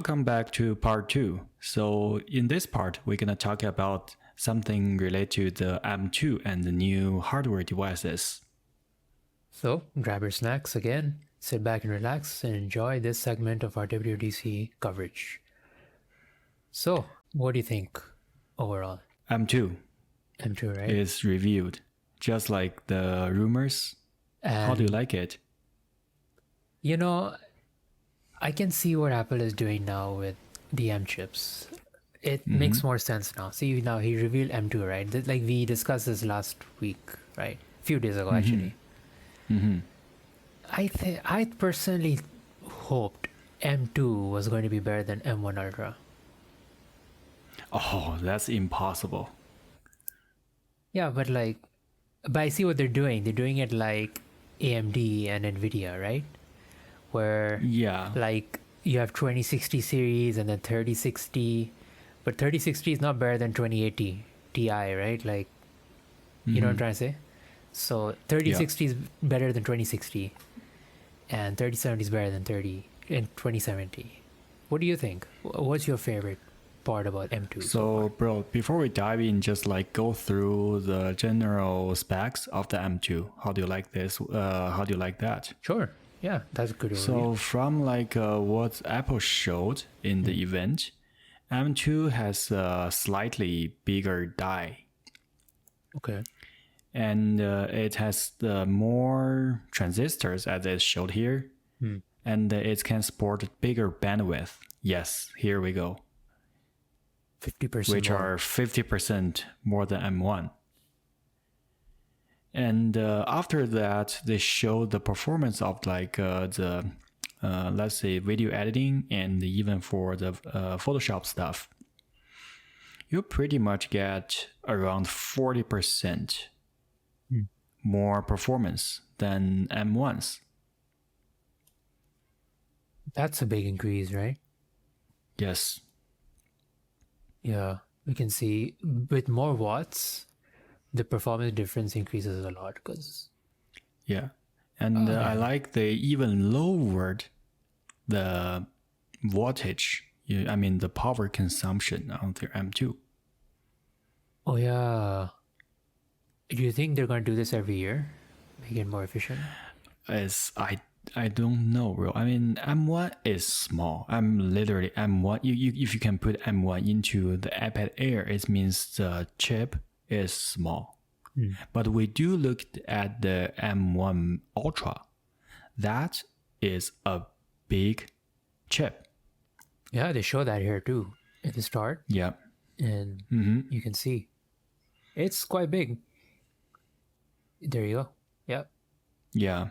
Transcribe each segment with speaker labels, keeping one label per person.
Speaker 1: welcome back to part 2. So in this part, we're going to talk about something related to the M2 and the new hardware devices.
Speaker 2: So grab your snacks again, sit back and relax and enjoy this segment of our WWDC coverage. So what do you think overall?
Speaker 1: M2
Speaker 2: right?
Speaker 1: is reviewed, just like the rumors.
Speaker 2: And
Speaker 1: how do you like it?
Speaker 2: You know, I can see what Apple is doing now with the M chips. It makes more sense now. See, now he revealed M2, right? Like we discussed this last week, right? A few days ago, actually. I personally hoped M2 was going to be better than M1 Ultra.
Speaker 1: Oh, that's impossible.
Speaker 2: Yeah, but I see what they're doing. They're doing it like AMD and NVIDIA, right? Where like you have 2060 series and then 3060, but 3060 is not better than 2080 Ti, right? Like, you know what I'm trying to say? So 3060 is better than 2060 and 3070 is better than 2070. What do you think? What's your favorite part about M2?
Speaker 1: So bro, before we dive in, just like go through the general specs of the M2. How do you like this? How do you like that?
Speaker 2: Sure. Yeah, that's a good overview.
Speaker 1: So from like what Apple showed in the event, M2 has a slightly bigger die.
Speaker 2: Okay.
Speaker 1: And it has more transistors as it showed here. And it can support bigger bandwidth. Yes, here we go.
Speaker 2: 50%
Speaker 1: which
Speaker 2: more.
Speaker 1: are 50% more than M1. And after that, they showed the performance of like the, let's say, video editing and even for the Photoshop stuff. You pretty much get around 40% more performance than M1's.
Speaker 2: That's a big increase, right?
Speaker 1: Yes.
Speaker 2: Yeah, we can see with more watts, the performance difference increases a lot because...
Speaker 1: Yeah. And I like they even lowered the wattage, the power consumption on their M2.
Speaker 2: Oh, yeah. Do you think they're going to do this every year? Make it more efficient?
Speaker 1: I don't know, bro. I mean, M1 is small. I'm literally M1. If you can put M1 into the iPad Air, it means the chip is small. But we do look at the M1 Ultra. That is a big chip.
Speaker 2: Yeah, they show that here too at the start.
Speaker 1: Yeah.
Speaker 2: And you can see it's quite big. There you go. Yeah.
Speaker 1: Yeah.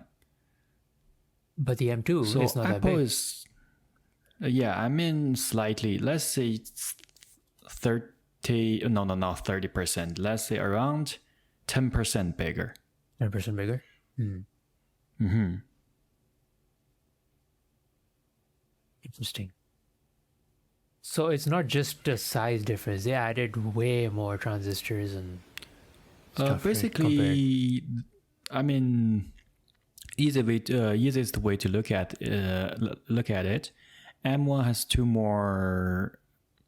Speaker 2: But the M2
Speaker 1: So
Speaker 2: is not
Speaker 1: Apple
Speaker 2: that big.
Speaker 1: is, slightly, let's say 30, no, not 30%. Let's say around 10% bigger.
Speaker 2: 10% bigger? Interesting. So it's not just a size difference. They added way more transistors and stuff.
Speaker 1: Basically, easiest way to look at it, M1 has 2 more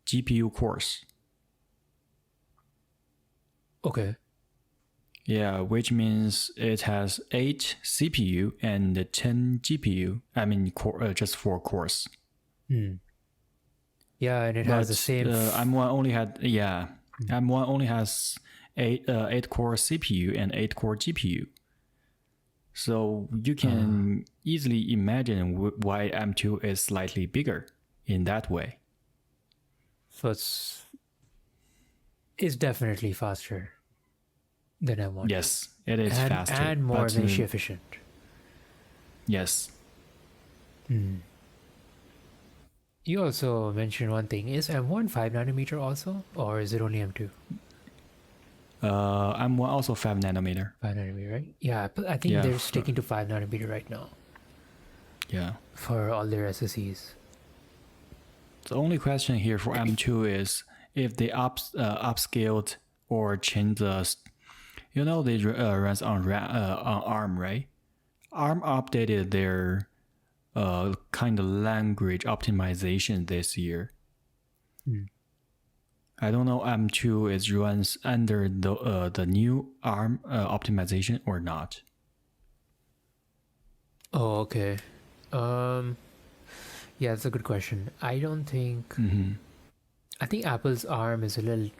Speaker 1: GPU cores.
Speaker 2: Okay.
Speaker 1: Yeah, which means it has 8 CPU and 10 GPU. Just 4 cores.
Speaker 2: Yeah, and it has the same.
Speaker 1: M1 only has 8 core CPU and 8 core GPU. So you can easily imagine why M2 is slightly bigger in that way.
Speaker 2: So it's definitely faster than M1.
Speaker 1: Yes, it is faster.
Speaker 2: And more energy efficient.
Speaker 1: Yes.
Speaker 2: You also mentioned one thing. Is M1 5nm also? Or is it only M2?
Speaker 1: M1 also 5nm.
Speaker 2: 5nm, right? Yeah, but I think they're sticking to 5nm right now.
Speaker 1: Yeah.
Speaker 2: For all their SoCs.
Speaker 1: The only question here for M2 is if they upscaled or changed the, they runs on ARM, right? ARM updated their kind of language optimization this year. I don't know M2 is runs under the new ARM optimization or not.
Speaker 2: Oh, okay. Yeah, that's a good question. I don't think. I think Apple's ARM is a little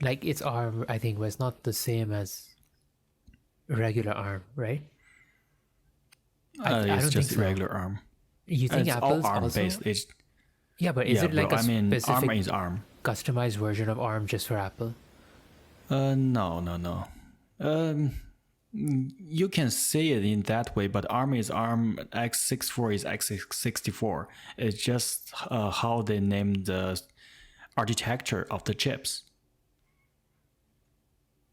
Speaker 2: like its ARM. I think was not the same as regular ARM, right?
Speaker 1: I don't
Speaker 2: think
Speaker 1: just
Speaker 2: so.
Speaker 1: regular ARM.
Speaker 2: You think
Speaker 1: it's
Speaker 2: Apple's
Speaker 1: all ARM
Speaker 2: also?
Speaker 1: based.
Speaker 2: But is it like a specific
Speaker 1: ARM is ARM.
Speaker 2: customized version of ARM just for Apple?
Speaker 1: No. You can say it in that way, but ARM is ARM, x64 is x64. It's just how they name the architecture of the chips.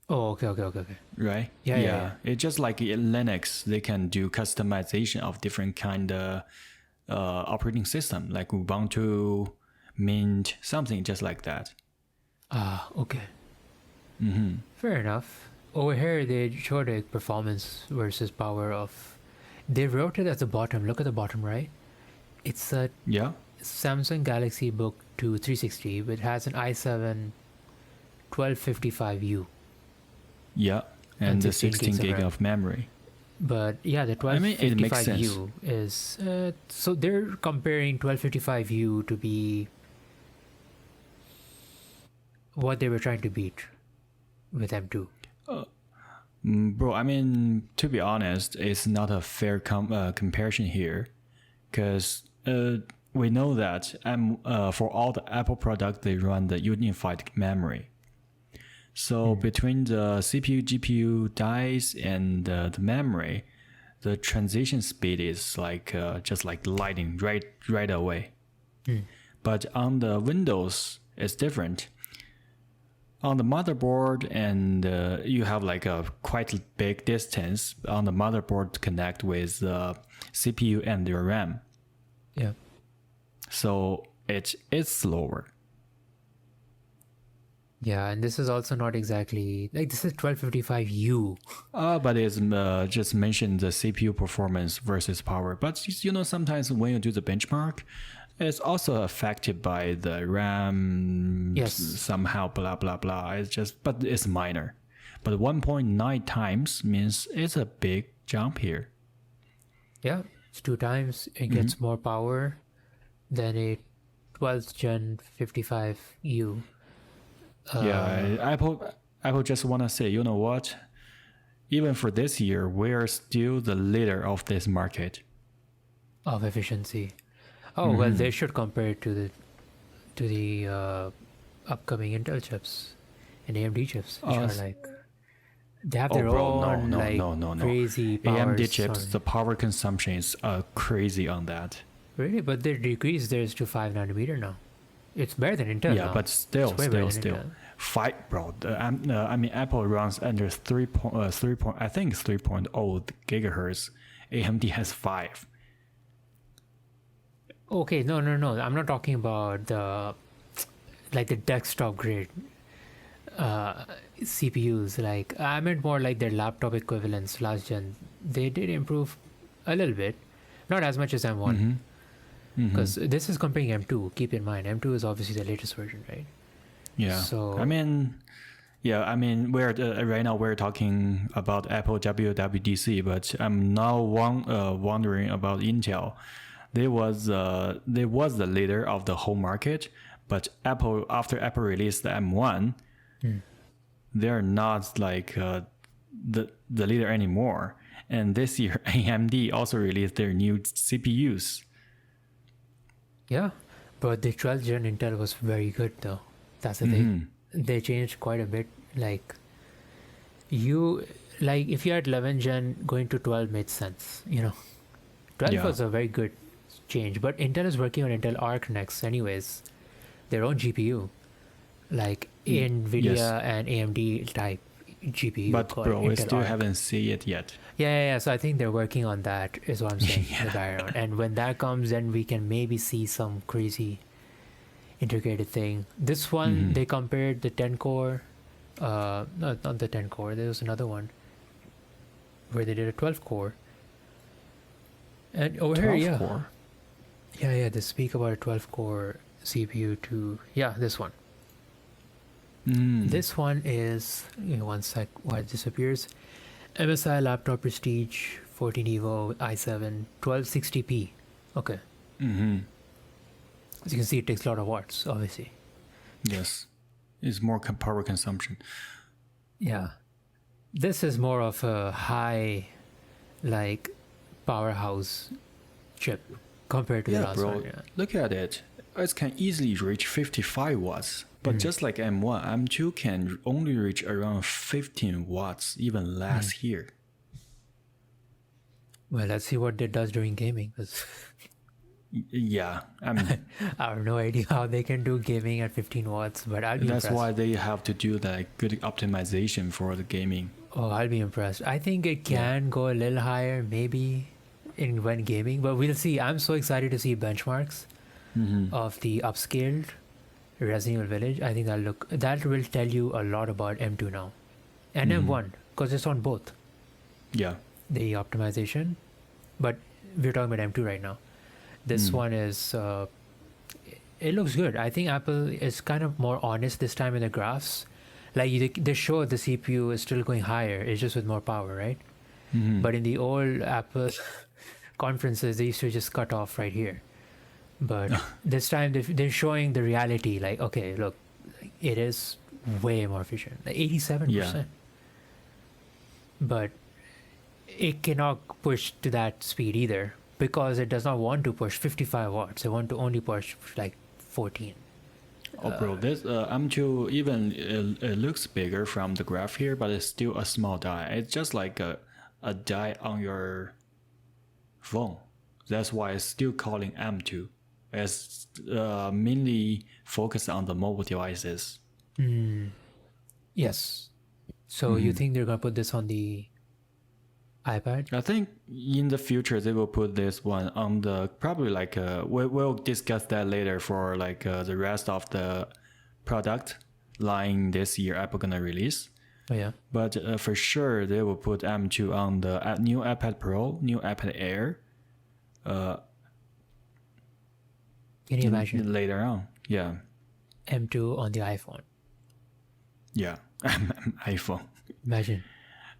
Speaker 2: Oh, okay.
Speaker 1: Right?
Speaker 2: Yeah.
Speaker 1: It's just like in Linux, they can do customization of different kind of operating system, like Ubuntu, Mint, something just like that.
Speaker 2: Okay. Fair enough. Over here, they showed a performance versus power of. They wrote it at the bottom. Look at the bottom right. It's a Samsung Galaxy Book 2 360, which has an i7 1255U.
Speaker 1: Yeah, and the 16 gig of memory.
Speaker 2: But yeah, the 1255U is so they're comparing 1255U to be what they were trying to beat with M2.
Speaker 1: Bro, I mean, to be honest, it's not a fair comparison here, because we know that for all the Apple products, they run the unified memory. So between the CPU, GPU, dice, and the memory, the transition speed is like just like lightning right away. But on the Windows, it's different. On the motherboard, and you have like a quite big distance on the motherboard to connect with the CPU and your RAM.
Speaker 2: Yeah.
Speaker 1: So it's slower.
Speaker 2: Yeah, and this is also not exactly like this is 1255U.
Speaker 1: But it's just mentioned the CPU performance versus power. But sometimes when you do the benchmark, it's also affected by the RAM somehow, blah, blah, blah. But it's minor. But 1.9 times means it's a big jump here.
Speaker 2: Yeah, it's 2 times. It gets more power than a 12th Gen 55U.
Speaker 1: Apple just want to say, you know what? Even for this year, we're still the leader of this market.
Speaker 2: Of efficiency. Oh, well, they should compare it to the upcoming Intel chips and AMD chips, which are like they have their own crazy powers.
Speaker 1: AMD chips, the power consumption is crazy on that.
Speaker 2: Really, but they decreased theirs to 5 nanometer now. It's better than Intel.
Speaker 1: Yeah,
Speaker 2: now.
Speaker 1: but still. 5, bro. I mean, Apple runs under 3.0 gigahertz. AMD has 5.
Speaker 2: Okay, no. I'm not talking about the desktop grade CPUs. Like I meant more like their laptop equivalents last gen. They did improve a little bit, not as much as M1. Because this is comparing M2. Keep in mind, M2 is obviously the latest version, right?
Speaker 1: Yeah.
Speaker 2: So
Speaker 1: we're right now we're talking about Apple WWDC, but I'm now wondering about Intel. They was the leader of the whole market, but after Apple released the M1, they're not like the leader anymore. And this year, AMD also released their new CPUs.
Speaker 2: Yeah, but the 12th gen Intel was very good though. That's the thing. They changed quite a bit. Like if you had 11 gen, going to 12 made sense. 12 was a very good change. But Intel is working on Intel Arc next, anyways. Their own GPU, like NVIDIA and AMD type GPU.
Speaker 1: But bro,
Speaker 2: Intel
Speaker 1: we still
Speaker 2: Arc.
Speaker 1: haven't seen it yet.
Speaker 2: Yeah. So I think they're working on that, is what I'm saying in the background. And when that comes, then we can maybe see some crazy integrated thing. This one, they compared the 10 core. No, not the 10 core. There was another one where they did a 12 core. And over
Speaker 1: 12
Speaker 2: here,
Speaker 1: core.
Speaker 2: Yeah, they speak about a 12 core CPU to, this one. This one is, one sec while it disappears. MSI Laptop Prestige 14 Evo i7 1260p. Okay. As you can see, it takes a lot of watts, obviously.
Speaker 1: Yes. It's more power consumption.
Speaker 2: Yeah. This is more of a high, like, powerhouse chip compared to the last one. Yeah.
Speaker 1: Look at it. It can easily reach 55 watts. But just like M1, M2 can only reach around 15 watts, even less here.
Speaker 2: Well, let's see what it does during gaming.
Speaker 1: Yeah,
Speaker 2: I have no idea how they can do gaming at 15 watts, but I'll be impressed.
Speaker 1: That's why they have to do that good optimization for the gaming.
Speaker 2: Oh, I'll be impressed. I think it can go a little higher, maybe, when gaming, but we'll see. I'm so excited to see benchmarks of the upscaled Resident Evil Village. I think that will tell you a lot about M2 now and M1, because it's on both.
Speaker 1: Yeah,
Speaker 2: the optimization, but we're talking about M2 right now. This one is it looks good. I think Apple is kind of more honest this time in the graphs. Like they show the CPU is still going higher, it's just with more power, right? But in the old Apple conferences, they used to just cut off right here. But this time they're showing the reality, like, okay, look, it is way more efficient, like 87%.
Speaker 1: Yeah.
Speaker 2: But it cannot push to that speed either, because it does not want to push 55 watts. It want to only push like 14.
Speaker 1: Oh, bro, this M2 even it looks bigger from the graph here, but it's still a small die. It's just like a die on your phone. That's why it's still calling M2. It's mainly focused on the mobile devices.
Speaker 2: Yes. So you think they're gonna put this on the iPad?
Speaker 1: I think in the future they will put this one on the probably like we'll discuss that later for like the rest of the product line this year Apple gonna release.
Speaker 2: Oh yeah.
Speaker 1: But for sure they will put M2 on the new iPad Pro, new iPad Air.
Speaker 2: Can you imagine
Speaker 1: later on? Yeah.
Speaker 2: M2 on the iPhone?
Speaker 1: Yeah, iPhone.
Speaker 2: Imagine.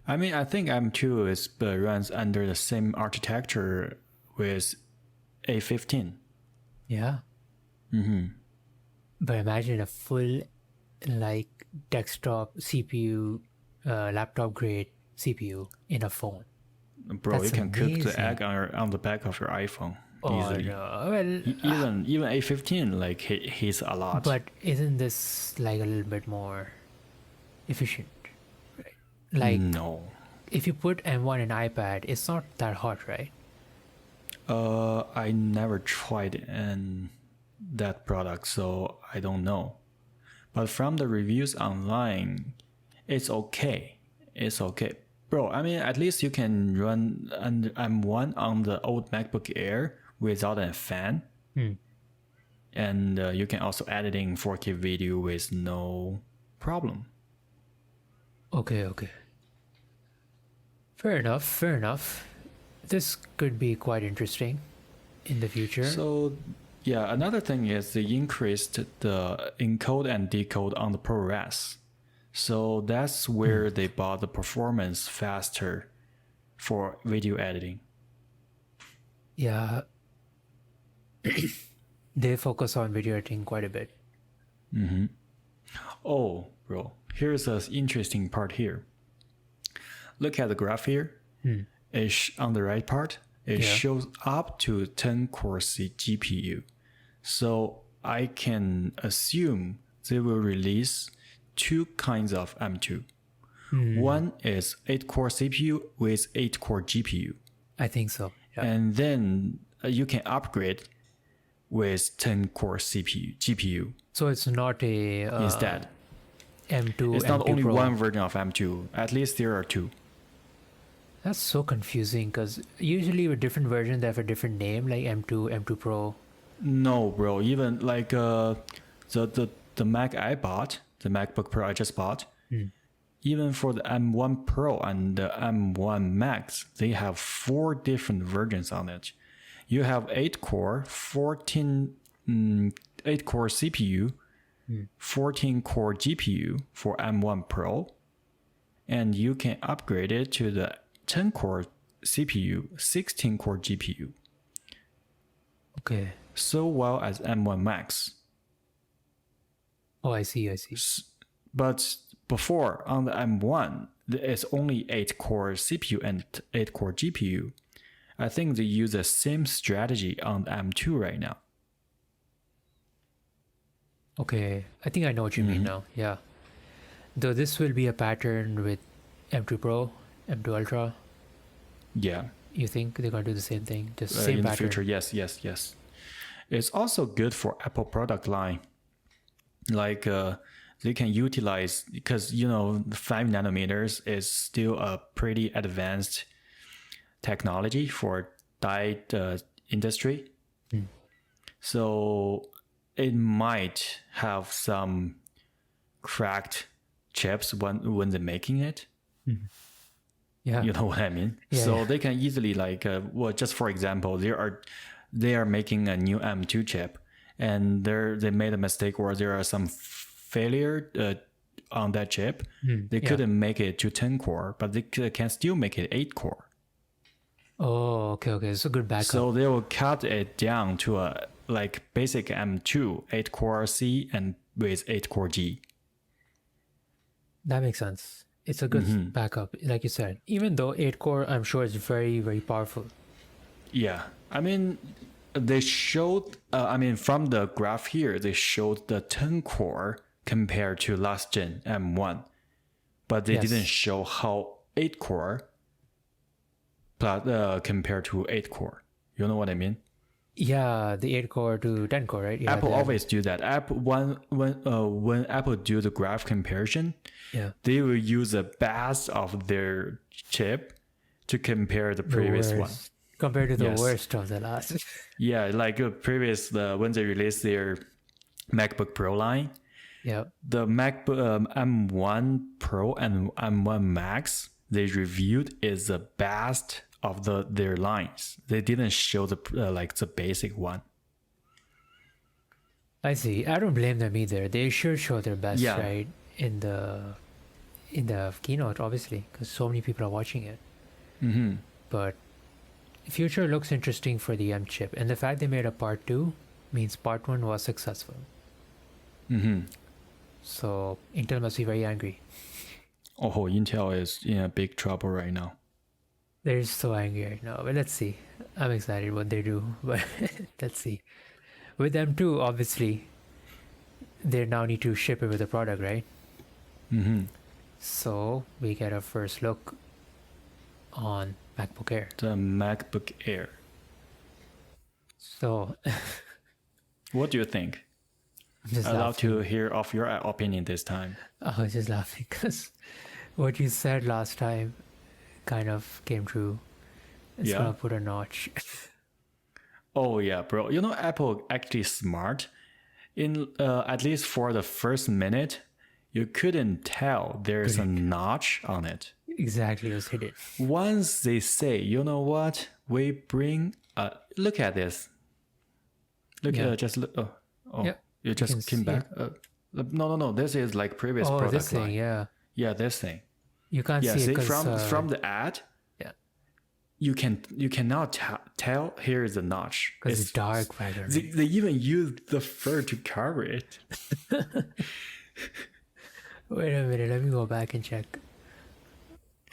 Speaker 1: I mean, I think M2 runs under the same architecture with A15.
Speaker 2: Yeah. But imagine a full, like, desktop CPU, laptop grade CPU in a phone.
Speaker 1: Bro,
Speaker 2: That's
Speaker 1: you can
Speaker 2: amazing.
Speaker 1: cook the egg on the back of your iPhone easily.
Speaker 2: No. Well,
Speaker 1: Even A15 like hits a lot.
Speaker 2: but isn't this like a little bit more efficient? Right? Like,
Speaker 1: no.
Speaker 2: if you put M1 in iPad, it's not that hot, right?
Speaker 1: I never tried that product, so I don't know. But from the reviews online, it's okay. It's okay. Bro, I mean, at least you can run M1 on the old MacBook Air without a fan. And you can also editing 4K video with no problem.
Speaker 2: Okay. Fair enough. This could be quite interesting in the future.
Speaker 1: So, yeah, another thing is they increased the encode and decode on the ProRes. So that's where they bought the performance faster for video editing.
Speaker 2: Yeah. They focus on video editing quite a bit.
Speaker 1: Oh, bro, here's an interesting part here. Look at the graph here. On the right part, it shows up to 10 core GPU. So I can assume they will release two kinds of M2. One is 8-core CPU with 8-core GPU.
Speaker 2: I think so. Yeah.
Speaker 1: And then you can upgrade with 10-core GPU.
Speaker 2: So it's not a
Speaker 1: instead.
Speaker 2: M2.
Speaker 1: It's
Speaker 2: M2
Speaker 1: not only
Speaker 2: Pro.
Speaker 1: one version of M2. At least there are two.
Speaker 2: That's so confusing, because usually with different versions they have a different name, like M2, M2 Pro.
Speaker 1: No, bro. Even like the Mac I bought, the MacBook Pro I just bought, even for the M1 Pro and the M1 Max, they have 4 different versions on it. you have 8-core, 8-core CPU, 14-core GPU for M1 Pro, and you can upgrade it to the 10-core CPU, 16-core GPU.
Speaker 2: Okay.
Speaker 1: So well as M1 Max.
Speaker 2: Oh, I see.
Speaker 1: But before, on the M1, it's only 8-core CPU and 8-core GPU. I think they use the same strategy on the M2 right now.
Speaker 2: Okay, I think I know what you mean now. Yeah. Though this will be a pattern with M2 Pro, M2 Ultra.
Speaker 1: Yeah.
Speaker 2: You think they're going to do the same thing? Just same
Speaker 1: in
Speaker 2: pattern?
Speaker 1: the future, yes. It's also good for Apple product line. Like they can utilize, because 5 nanometers is still a pretty advanced technology for die industry. So it might have some cracked chips when they're making it.
Speaker 2: Yeah.
Speaker 1: You know what I mean?
Speaker 2: Yeah,
Speaker 1: so
Speaker 2: yeah.
Speaker 1: they can easily just for example, they are making a new M2 chip, and they made a mistake, or there are some failure on that chip. They couldn't make it to 10-core, but they can still make it 8-core.
Speaker 2: Oh, okay. It's a good backup.
Speaker 1: So they will cut it down to a basic M2, 8-core C and with 8-core G.
Speaker 2: That makes sense. It's a good backup, like you said. Even though 8-core, I'm sure, is very, very powerful.
Speaker 1: Yeah. I mean, they showed, from the graph here, they showed the 10-core compared to last gen M1. But they didn't show how 8-core compared to 8-core. You know what I mean?
Speaker 2: Yeah, the 8-core to 10-core, right? Yeah,
Speaker 1: Apple always do that. When Apple do the graph comparison, they will use the best of their chip to compare the previous one.
Speaker 2: Compared to the worst of the last.
Speaker 1: Yeah, like previous, when they released their MacBook Pro line, the MacBook M1 Pro and M1 Max they reviewed is the best of their lines. They didn't show the basic one.
Speaker 2: I see. I don't blame them either. They should show their best, right? In the keynote, obviously, because so many people are watching it. But future looks interesting for the M chip, and the fact they made a part 2 means part 1 was successful. So Intel must be very angry.
Speaker 1: Oh, Intel is in a big trouble right now.
Speaker 2: They're so angry right now, but let's see. I'm excited what they do, but let's see. With M2, obviously, they now need to ship it with the product, right? So we get a first look on MacBook Air.
Speaker 1: The MacBook Air.
Speaker 2: So,
Speaker 1: what do you think? I'd love to hear of your opinion this time.
Speaker 2: I was just laughing because what you said last time kind of came true. It's gonna put a notch.
Speaker 1: Oh yeah, bro. Apple actually smart. In at least for the first minute, you couldn't tell there's a notch on it.
Speaker 2: Exactly, it was hidden.
Speaker 1: Once they say, you know what, we bring. Look at this. Just look. You just came back. No. This is like previous product
Speaker 2: this thing,
Speaker 1: line. Yeah, this thing.
Speaker 2: You can't see it
Speaker 1: from the ad. You cannot tell here is a notch.
Speaker 2: Because it's dark background.
Speaker 1: They even use the fur to cover it.
Speaker 2: Wait a minute, let me go back and check.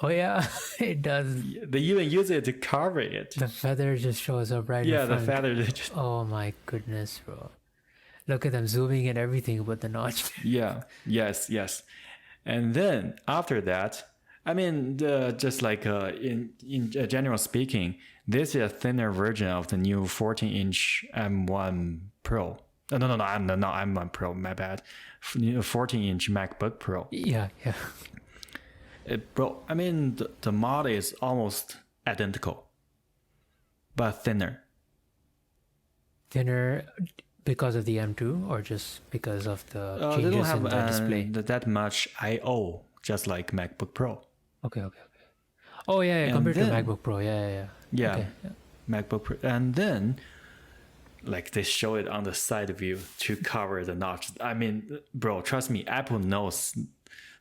Speaker 2: Oh yeah, it does.
Speaker 1: They even use it to cover it.
Speaker 2: The feather just shows up right in front.
Speaker 1: Yeah, the feather just...
Speaker 2: Oh my goodness, bro. Look at them zooming and everything with the notch.
Speaker 1: Yes. And then after that, just like in general speaking, this is a thinner version of the new 14-inch M1 Pro. No, M1 Pro, my bad. 14-inch MacBook Pro.
Speaker 2: Yeah.
Speaker 1: Bro, the model is almost identical, but thinner.
Speaker 2: Thinner because of the M2 or just because of the changes
Speaker 1: they don't have
Speaker 2: in the display?
Speaker 1: That much I/O, just like MacBook Pro.
Speaker 2: Okay. Oh yeah, compared to MacBook Pro, yeah.
Speaker 1: Yeah.
Speaker 2: Okay,
Speaker 1: MacBook Pro, and then like they show it on the side view to cover the notch. I mean, bro, trust me, Apple knows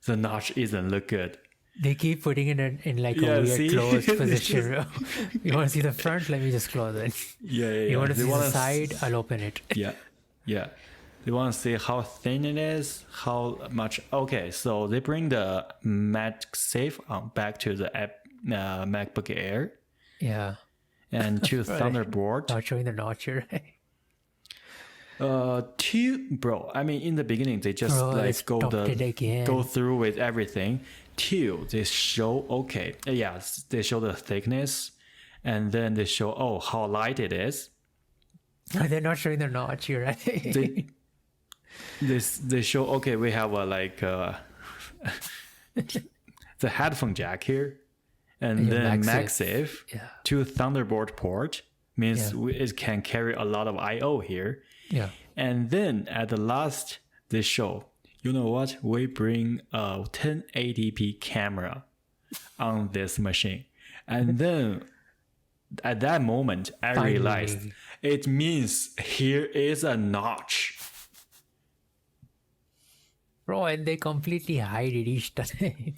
Speaker 1: the notch isn't look good.
Speaker 2: They keep putting it in like a weird closed position. You want to see the front? Let me just close it.
Speaker 1: Yeah.
Speaker 2: You want to see the side? I'll open it.
Speaker 1: Yeah. They want to see how thin it is, how much. Okay, so they bring the MagSafe back to the MacBook Air.
Speaker 2: Yeah.
Speaker 1: And to Thunderbolt.
Speaker 2: Not showing the notch here.
Speaker 1: Bro, I mean, in the beginning, they just go through with everything. Till they show, okay, yes, they show the thickness, and then they show, how light it is.
Speaker 2: They're not showing the notch here, right?
Speaker 1: They show, okay, we have the headphone jack here, and then MagSafe to Thunderbolt port means it can carry a lot of I/O here.
Speaker 2: Yeah.
Speaker 1: And then at the last, they show, you know what? We bring a 1080p camera on this machine. And then at that moment, I realized it means here is a notch.
Speaker 2: Bro, and they completely hide it each time.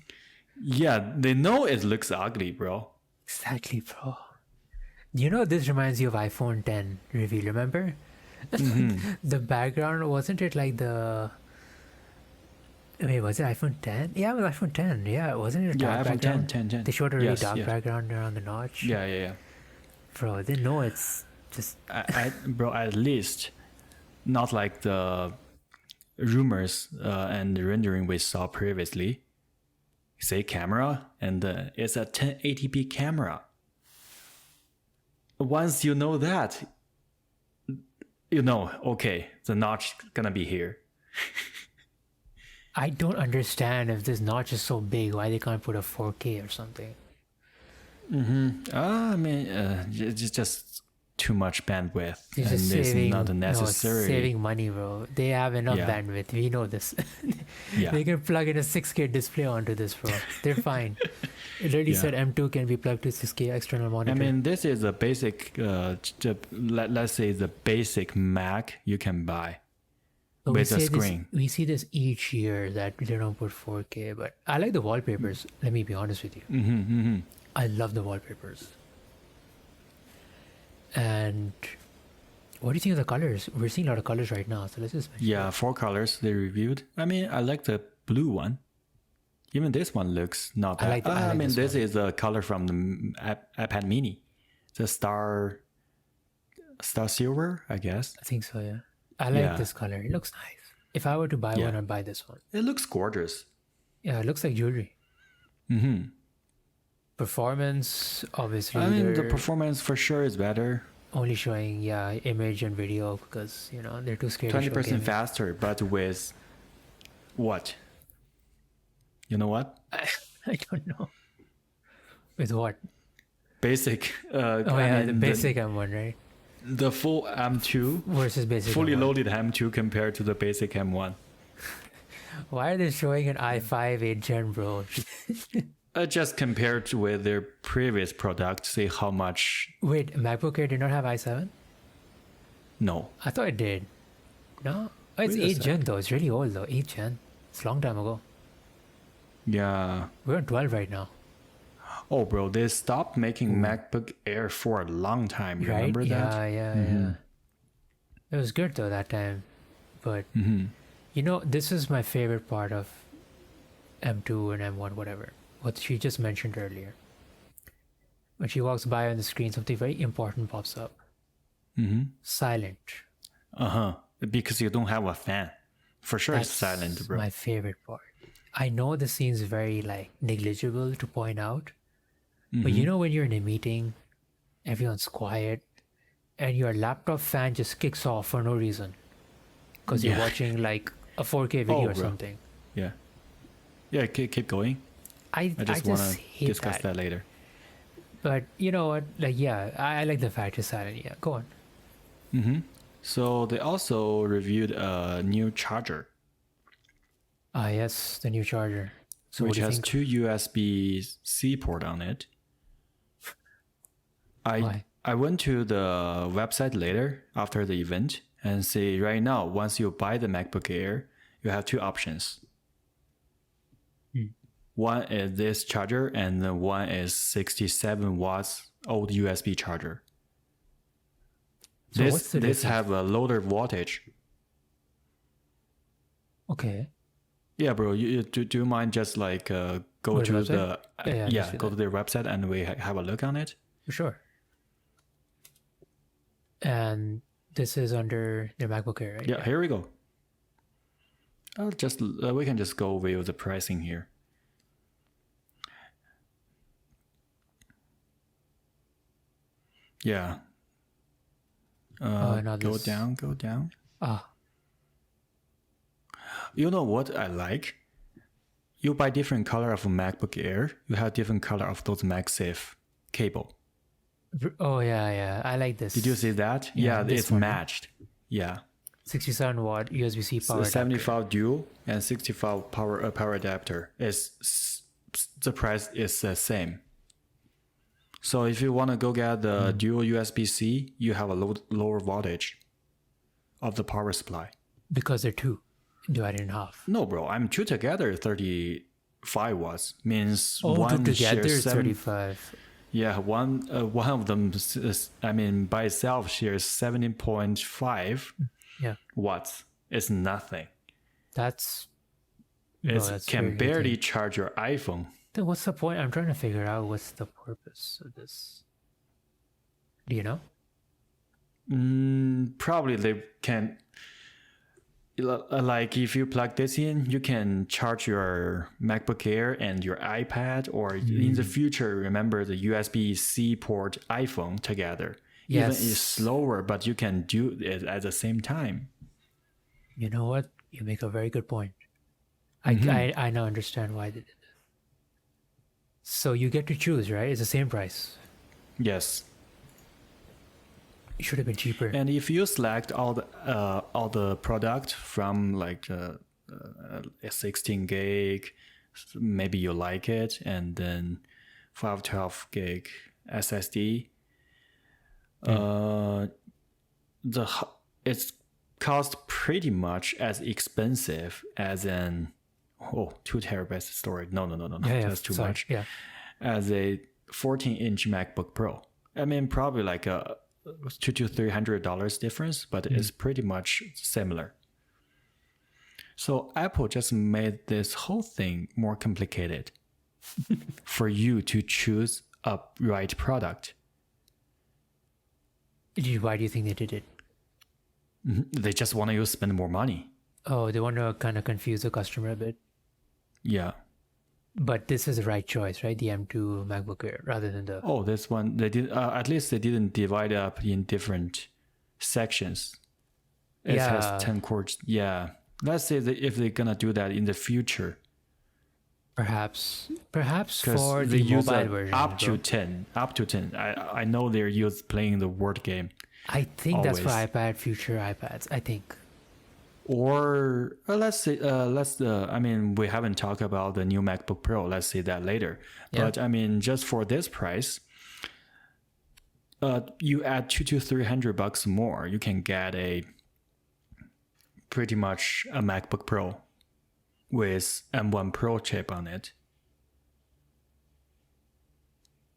Speaker 1: Yeah, they know it looks ugly, bro.
Speaker 2: Exactly, bro. You know, this reminds you of iPhone 10 review, remember? The background, wasn't it like the... Wait, was it iPhone 10? Yeah, it was iPhone 10. Yeah, wasn't it a dark background?
Speaker 1: 10.
Speaker 2: They showed a really dark background around the notch.
Speaker 1: Yeah.
Speaker 2: Bro, they know it's just...
Speaker 1: Bro, at least not like the rumors and the rendering we saw previously. Say camera, and it's a 1080p camera. Once you know that, you know, okay, the notch gonna be here.
Speaker 2: I don't understand if this notch is so big, why they can't put a 4K or something.
Speaker 1: I mean, it's just too much bandwidth,
Speaker 2: it's
Speaker 1: and it's not necessary.
Speaker 2: No, saving money, bro. They have enough bandwidth. We know this. They can plug in a 6K display onto this, bro. They're fine. It already said M2 can be plugged to 6K external monitor.
Speaker 1: I mean, this is a basic, let's say the basic Mac you can buy.
Speaker 2: But
Speaker 1: with a screen.
Speaker 2: We see this each year that they don't put 4K, but I like the wallpapers. Let me be honest with you. I love the wallpapers. And what do you think of the colors? We're seeing a lot of colors right now, so let's just mention
Speaker 1: 4 colors they reviewed. I mean, I like the blue one. Even this one looks not bad. I mean, this is a color from the iPad Mini. The star silver, I guess.
Speaker 2: I think so, yeah. I like this color. It looks nice. If I were to buy one, I'd buy this one.
Speaker 1: It looks gorgeous.
Speaker 2: Yeah, it looks like jewelry. Performance, obviously.
Speaker 1: I mean, the performance for sure is better.
Speaker 2: Only showing, image and video because, they're too scared
Speaker 1: 20% faster, but with what? You know what?
Speaker 2: I don't know. With what?
Speaker 1: Basic.
Speaker 2: The basic M1, right?
Speaker 1: The full M2
Speaker 2: versus basic
Speaker 1: fully
Speaker 2: M1.
Speaker 1: Loaded M2 compared to the basic M1.
Speaker 2: Why are they showing an i5 8th gen, bro?
Speaker 1: Just compared with their previous product, see how much.
Speaker 2: Wait, MacBook Air did not have i7?
Speaker 1: No.
Speaker 2: I thought it did. No? Oh, it's 8th gen though. It's really old though. 8th gen. It's a long time ago.
Speaker 1: Yeah.
Speaker 2: We're on 12 right now.
Speaker 1: Oh, bro, they stopped making MacBook Air for a long time.
Speaker 2: Right?
Speaker 1: Remember that?
Speaker 2: Yeah. It was good though that time. But, this is my favorite part of M2 and M1, whatever. What she just mentioned earlier. When she walks by on the screen, something very important pops up. Silent.
Speaker 1: Because you don't have a fan. For sure it's silent, bro.
Speaker 2: My favorite part. I know this seems very negligible to point out. But when you're in a meeting, everyone's quiet, and your laptop fan just kicks off for no reason. Because you're watching a 4K video or something.
Speaker 1: Yeah. Yeah, keep going. I just want to discuss that later.
Speaker 2: But you know what? I like the fact it's silent. Yeah, go on.
Speaker 1: So they also reviewed a new charger.
Speaker 2: Yes, the new charger. So
Speaker 1: which has 2 USB-C port on it.
Speaker 2: Why?
Speaker 1: I went to the website later after the event and see right now, once you buy the MacBook Air, you have two options. One is this charger, and then one is 67 watts old USB charger.
Speaker 2: So
Speaker 1: this have a lower voltage.
Speaker 2: Okay.
Speaker 1: Yeah, bro. Do you mind just like go to the go to their website and we have a look on it?
Speaker 2: Sure. And this is under their MacBook Air, right?
Speaker 1: Yeah, here we go. We can just go with the pricing here. Yeah. Go down. You know what I like? You buy different color of MacBook Air, you have different color of those MagSafe cable.
Speaker 2: Oh yeah, I like this.
Speaker 1: Did you see that? Yeah, it's matched. Yeah.
Speaker 2: 67 watt USB-C power adapter.
Speaker 1: 75 dual and 65 power adapter. The price is the same. So if you want to go get the dual USB-C, you have a lower voltage of the power supply.
Speaker 2: Because they're two divided in half.
Speaker 1: No, bro. I'm two together 35 watts. Means
Speaker 2: one together is 35.
Speaker 1: Yeah, one of them by itself shares 17.5 watts. It's nothing. It can barely charge your iPhone.
Speaker 2: Then what's the point? I'm trying to figure out what's the purpose of this. Do you know?
Speaker 1: Probably they can. Like if you plug this in, you can charge your MacBook Air and your iPad, or in the future, remember the USB-C port iPhone together.
Speaker 2: Yes.
Speaker 1: Even it's slower, but you can do it at the same time.
Speaker 2: You know what? You make a very good point. I now understand why they did it. So you get to choose, right? It's the same price.
Speaker 1: Yes.
Speaker 2: It should have been cheaper.
Speaker 1: And if you select all the product from like a 16 gig, maybe you like it, and then 512 gig SSD, it's cost pretty much as expensive as an 2 terabytes storage. No, that's too much.
Speaker 2: Yeah,
Speaker 1: as a 14-inch MacBook Pro. I mean, probably like a $200 to $300 difference, but it's pretty much similar. So Apple just made this whole thing more complicated for you to choose a right product.
Speaker 2: Why do you think they did it?
Speaker 1: They just want you to spend more money.
Speaker 2: Oh, they want to kind of confuse the customer a bit.
Speaker 1: Yeah.
Speaker 2: But this is the right choice, right? The M2 MacBook Air rather than the...
Speaker 1: Oh, this one, they did. At least they didn't divide it up in different sections. It has 10 cores. Yeah. Let's say that if they're going to do that in the future.
Speaker 2: Perhaps for the mobile version.
Speaker 1: Up to 10. I know they're playing the word game.
Speaker 2: I think always. That's for future iPads, I think.
Speaker 1: Or let's say, we haven't talked about the new MacBook Pro. Let's see that later. Yeah. But just for this price, you add $200 to $300 more, you can get pretty much a MacBook Pro with M1 Pro chip on it.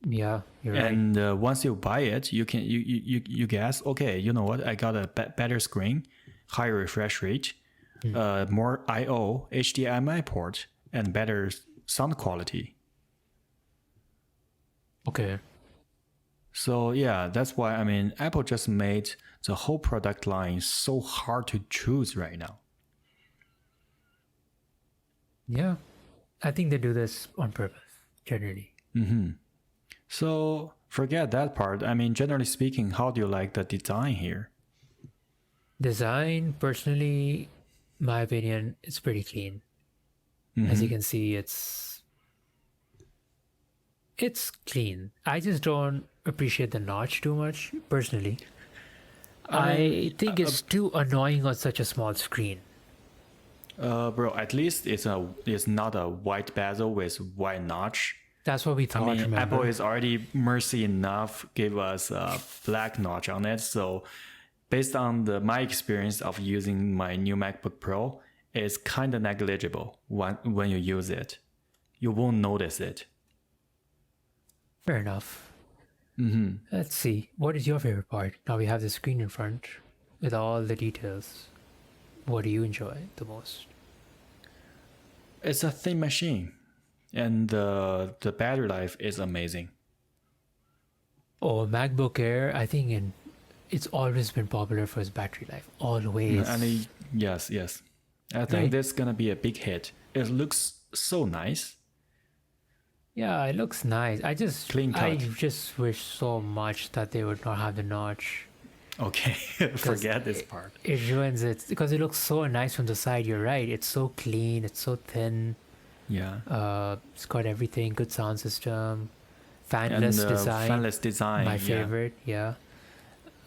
Speaker 2: Yeah, you're right.
Speaker 1: And once you buy it, you can you guess, okay, you know what? I got a better screen, higher refresh rate, more I/O, HDMI port, and better sound quality.
Speaker 2: Okay.
Speaker 1: So yeah, that's why Apple just made the whole product line so hard to choose right now.
Speaker 2: Yeah, I think they do this on purpose, generally.
Speaker 1: So forget that part. Generally speaking, how do you like the design here?
Speaker 2: Design, personally, my opinion, it's pretty clean. As you can see, it's clean. I just don't appreciate the notch too much, personally. I think it's too annoying on such a small screen.
Speaker 1: Bro, at least it's not a white bezel with white notch.
Speaker 2: That's what we thought.
Speaker 1: I mean,
Speaker 2: remember?
Speaker 1: Apple is already mercy enough give us a black notch on it. So based on my experience of using my new MacBook Pro, it's kind of negligible when you use it. You won't notice it.
Speaker 2: Fair enough.
Speaker 1: Mm-hmm.
Speaker 2: Let's see. What is your favorite part? Now we have the screen in front with all the details. What do you enjoy the most?
Speaker 1: It's a thin machine, and the battery life is amazing.
Speaker 2: Oh, MacBook Air, I think it's always been popular for its battery life. Always.
Speaker 1: Yes. I think this is gonna be a big hit. It looks so nice.
Speaker 2: Yeah, it looks nice. I just wish so much that they would not have the notch.
Speaker 1: Okay, forget this part.
Speaker 2: It ruins it because it looks so nice from the side. You're right. It's so clean. It's so thin.
Speaker 1: Yeah.
Speaker 2: It's got everything. Good sound system. Fanless design.
Speaker 1: Fanless design.
Speaker 2: My favorite. Yeah.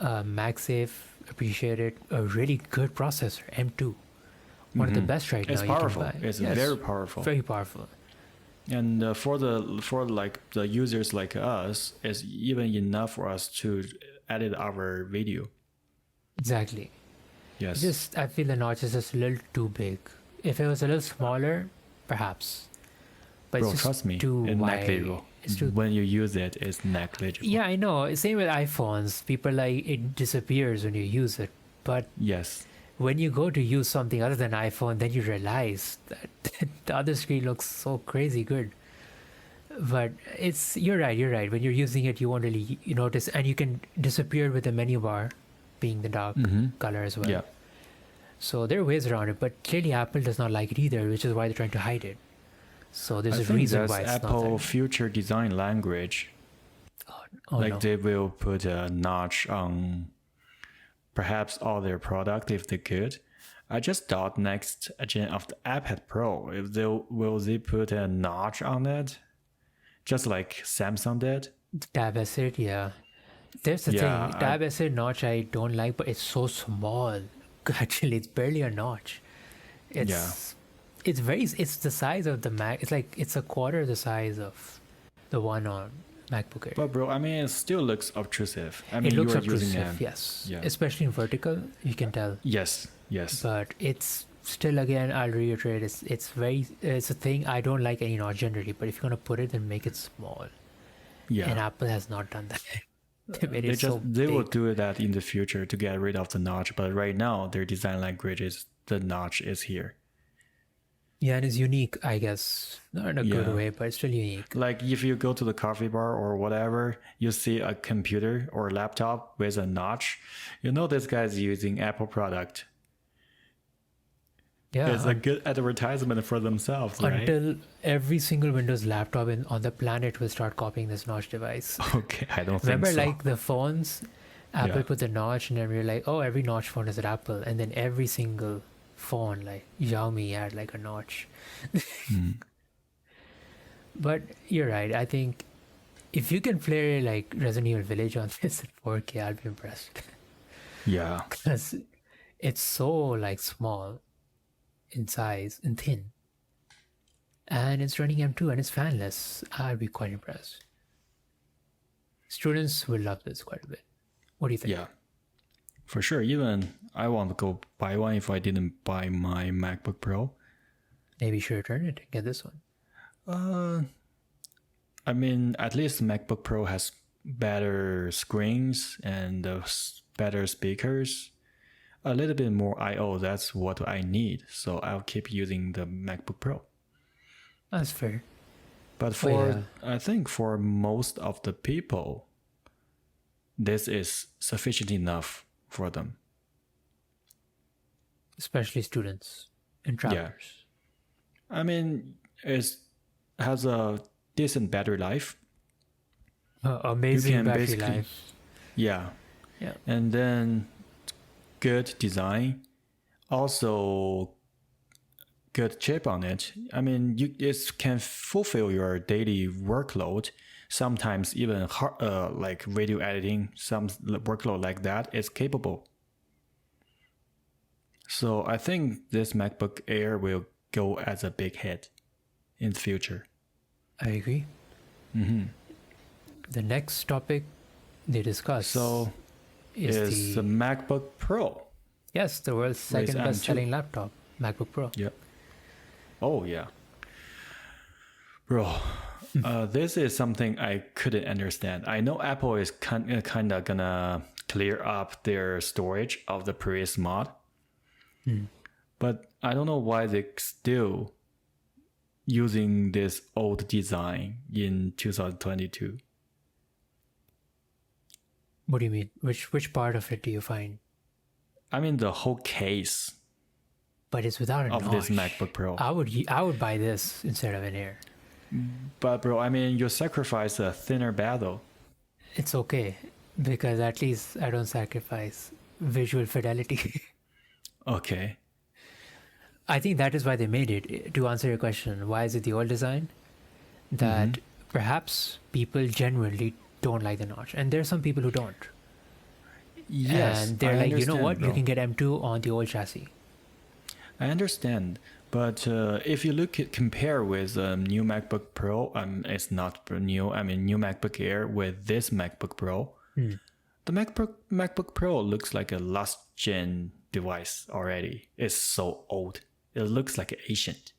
Speaker 2: MagSafe. Appreciate it. A really good processor. M2. One of the best right now.
Speaker 1: It's powerful. It's very powerful.
Speaker 2: Very powerful.
Speaker 1: And for like the users like us, it's even enough for us to edit our video.
Speaker 2: Exactly.
Speaker 1: Yes.
Speaker 2: I feel the notch is just a little too big. If it was a little smaller, perhaps. But
Speaker 1: Bro,
Speaker 2: it's just
Speaker 1: trust me,
Speaker 2: too
Speaker 1: it's
Speaker 2: wide.
Speaker 1: negligible. When you use it, it's negligible.
Speaker 2: Yeah, I know. Same with iPhones. People like it disappears when you use it. But
Speaker 1: yes,
Speaker 2: when you go to use something other than iPhone, then you realize that the other screen looks so crazy good. But you're right. When you're using it, you won't really notice, and you can disappear with the menu bar being the dark color as well.
Speaker 1: Yeah.
Speaker 2: So there are ways around it, but clearly Apple does not like it either, which is why they're trying to hide it. So there's a reason why it's
Speaker 1: Apple
Speaker 2: not there.
Speaker 1: future design language. They will put a notch on perhaps all their product if they could. I just thought next gen of the iPad Pro, will they put a notch on it? Just like Samsung did?
Speaker 2: Tab acid, yeah. There's the thing. Tab acid notch I don't like, but it's so small. Actually, it's barely a notch. It's the size of the Mac. It's a quarter the size of the one on MacBook Air.
Speaker 1: But bro, I mean, it still looks obtrusive. I mean,
Speaker 2: it looks
Speaker 1: you are
Speaker 2: obtrusive,
Speaker 1: using
Speaker 2: yes.
Speaker 1: Yeah.
Speaker 2: Especially in vertical, you can tell.
Speaker 1: Yes.
Speaker 2: But it's still, again, I'll reiterate, it's a thing. I don't like any notch generally, but if you're gonna put it, then make it small.
Speaker 1: Yeah.
Speaker 2: And Apple has not done that.
Speaker 1: They will do that in the future to get rid of the notch, but right now their design language is the notch is here.
Speaker 2: Yeah, and it's unique, I guess. Not in a good way, but it's still unique.
Speaker 1: Like if you go to the coffee bar or whatever, you see a computer or laptop with a notch, you know this guy's using Apple product.
Speaker 2: Yeah,
Speaker 1: it's a good advertisement for themselves, right?
Speaker 2: Until every single Windows laptop on the planet will start copying this notch device.
Speaker 1: Okay, I don't
Speaker 2: Remember,
Speaker 1: think so.
Speaker 2: like the phones, Apple put the notch, and then we were like, oh, every notch phone is at Apple, and then every single phone, like Xiaomi, had like a notch. But you're right. I think if you can play like Resident Evil Village on this at 4K, I'll be impressed.
Speaker 1: Yeah,
Speaker 2: because it's so like small in size and thin, and it's running M2 and it's fanless. I'll be quite impressed. Students will love this quite a bit. What do you think?
Speaker 1: Yeah, for sure. Even I want to go buy one if I didn't buy my MacBook Pro.
Speaker 2: Maybe you should return it and get this one.
Speaker 1: I mean, at least MacBook Pro has better screens and better speakers. A little bit more I/O, that's what I need. So I'll keep using the MacBook Pro.
Speaker 2: That's fair.
Speaker 1: But I think for most of the people, this is sufficient enough for them.
Speaker 2: Especially students and travelers.
Speaker 1: Yeah. I mean, it has a decent battery life.
Speaker 2: Amazing battery life.
Speaker 1: Yeah.
Speaker 2: Yeah.
Speaker 1: And then good design, also good chip on it. I mean, it can fulfill your daily workload. Sometimes even like video editing, some workload like that is capable. So I think this MacBook Air will go as a big hit in the future.
Speaker 2: I agree. The next topic they discuss
Speaker 1: is the MacBook Pro.
Speaker 2: Yes, the world's second best-selling laptop, MacBook Pro.
Speaker 1: Yep. Oh, yeah. Bro, this is something I couldn't understand. I know Apple is kind of gonna clear up their storage of the previous mod. But I don't know why they're still using this old design in 2022.
Speaker 2: What do you mean? Which part of it do you find?
Speaker 1: I mean the whole case.
Speaker 2: But it's without a notch.
Speaker 1: Of this MacBook Pro.
Speaker 2: I would buy this instead of an Air.
Speaker 1: But bro, I mean you sacrifice a thinner bezel.
Speaker 2: It's okay because at least I don't sacrifice visual fidelity.
Speaker 1: Okay.
Speaker 2: I think that is why they made it. To answer your question, why is it the old design? That perhaps people genuinely don't like the notch, and there are some people who don't.
Speaker 1: Yes,
Speaker 2: and they're like, you know what, you can get M2 on the old chassis.
Speaker 1: I understand, but if you compare with new MacBook Pro, it's not new. I mean, new MacBook Air with this MacBook Pro, the MacBook Pro looks like a last gen device already. It's so old. It looks like ancient.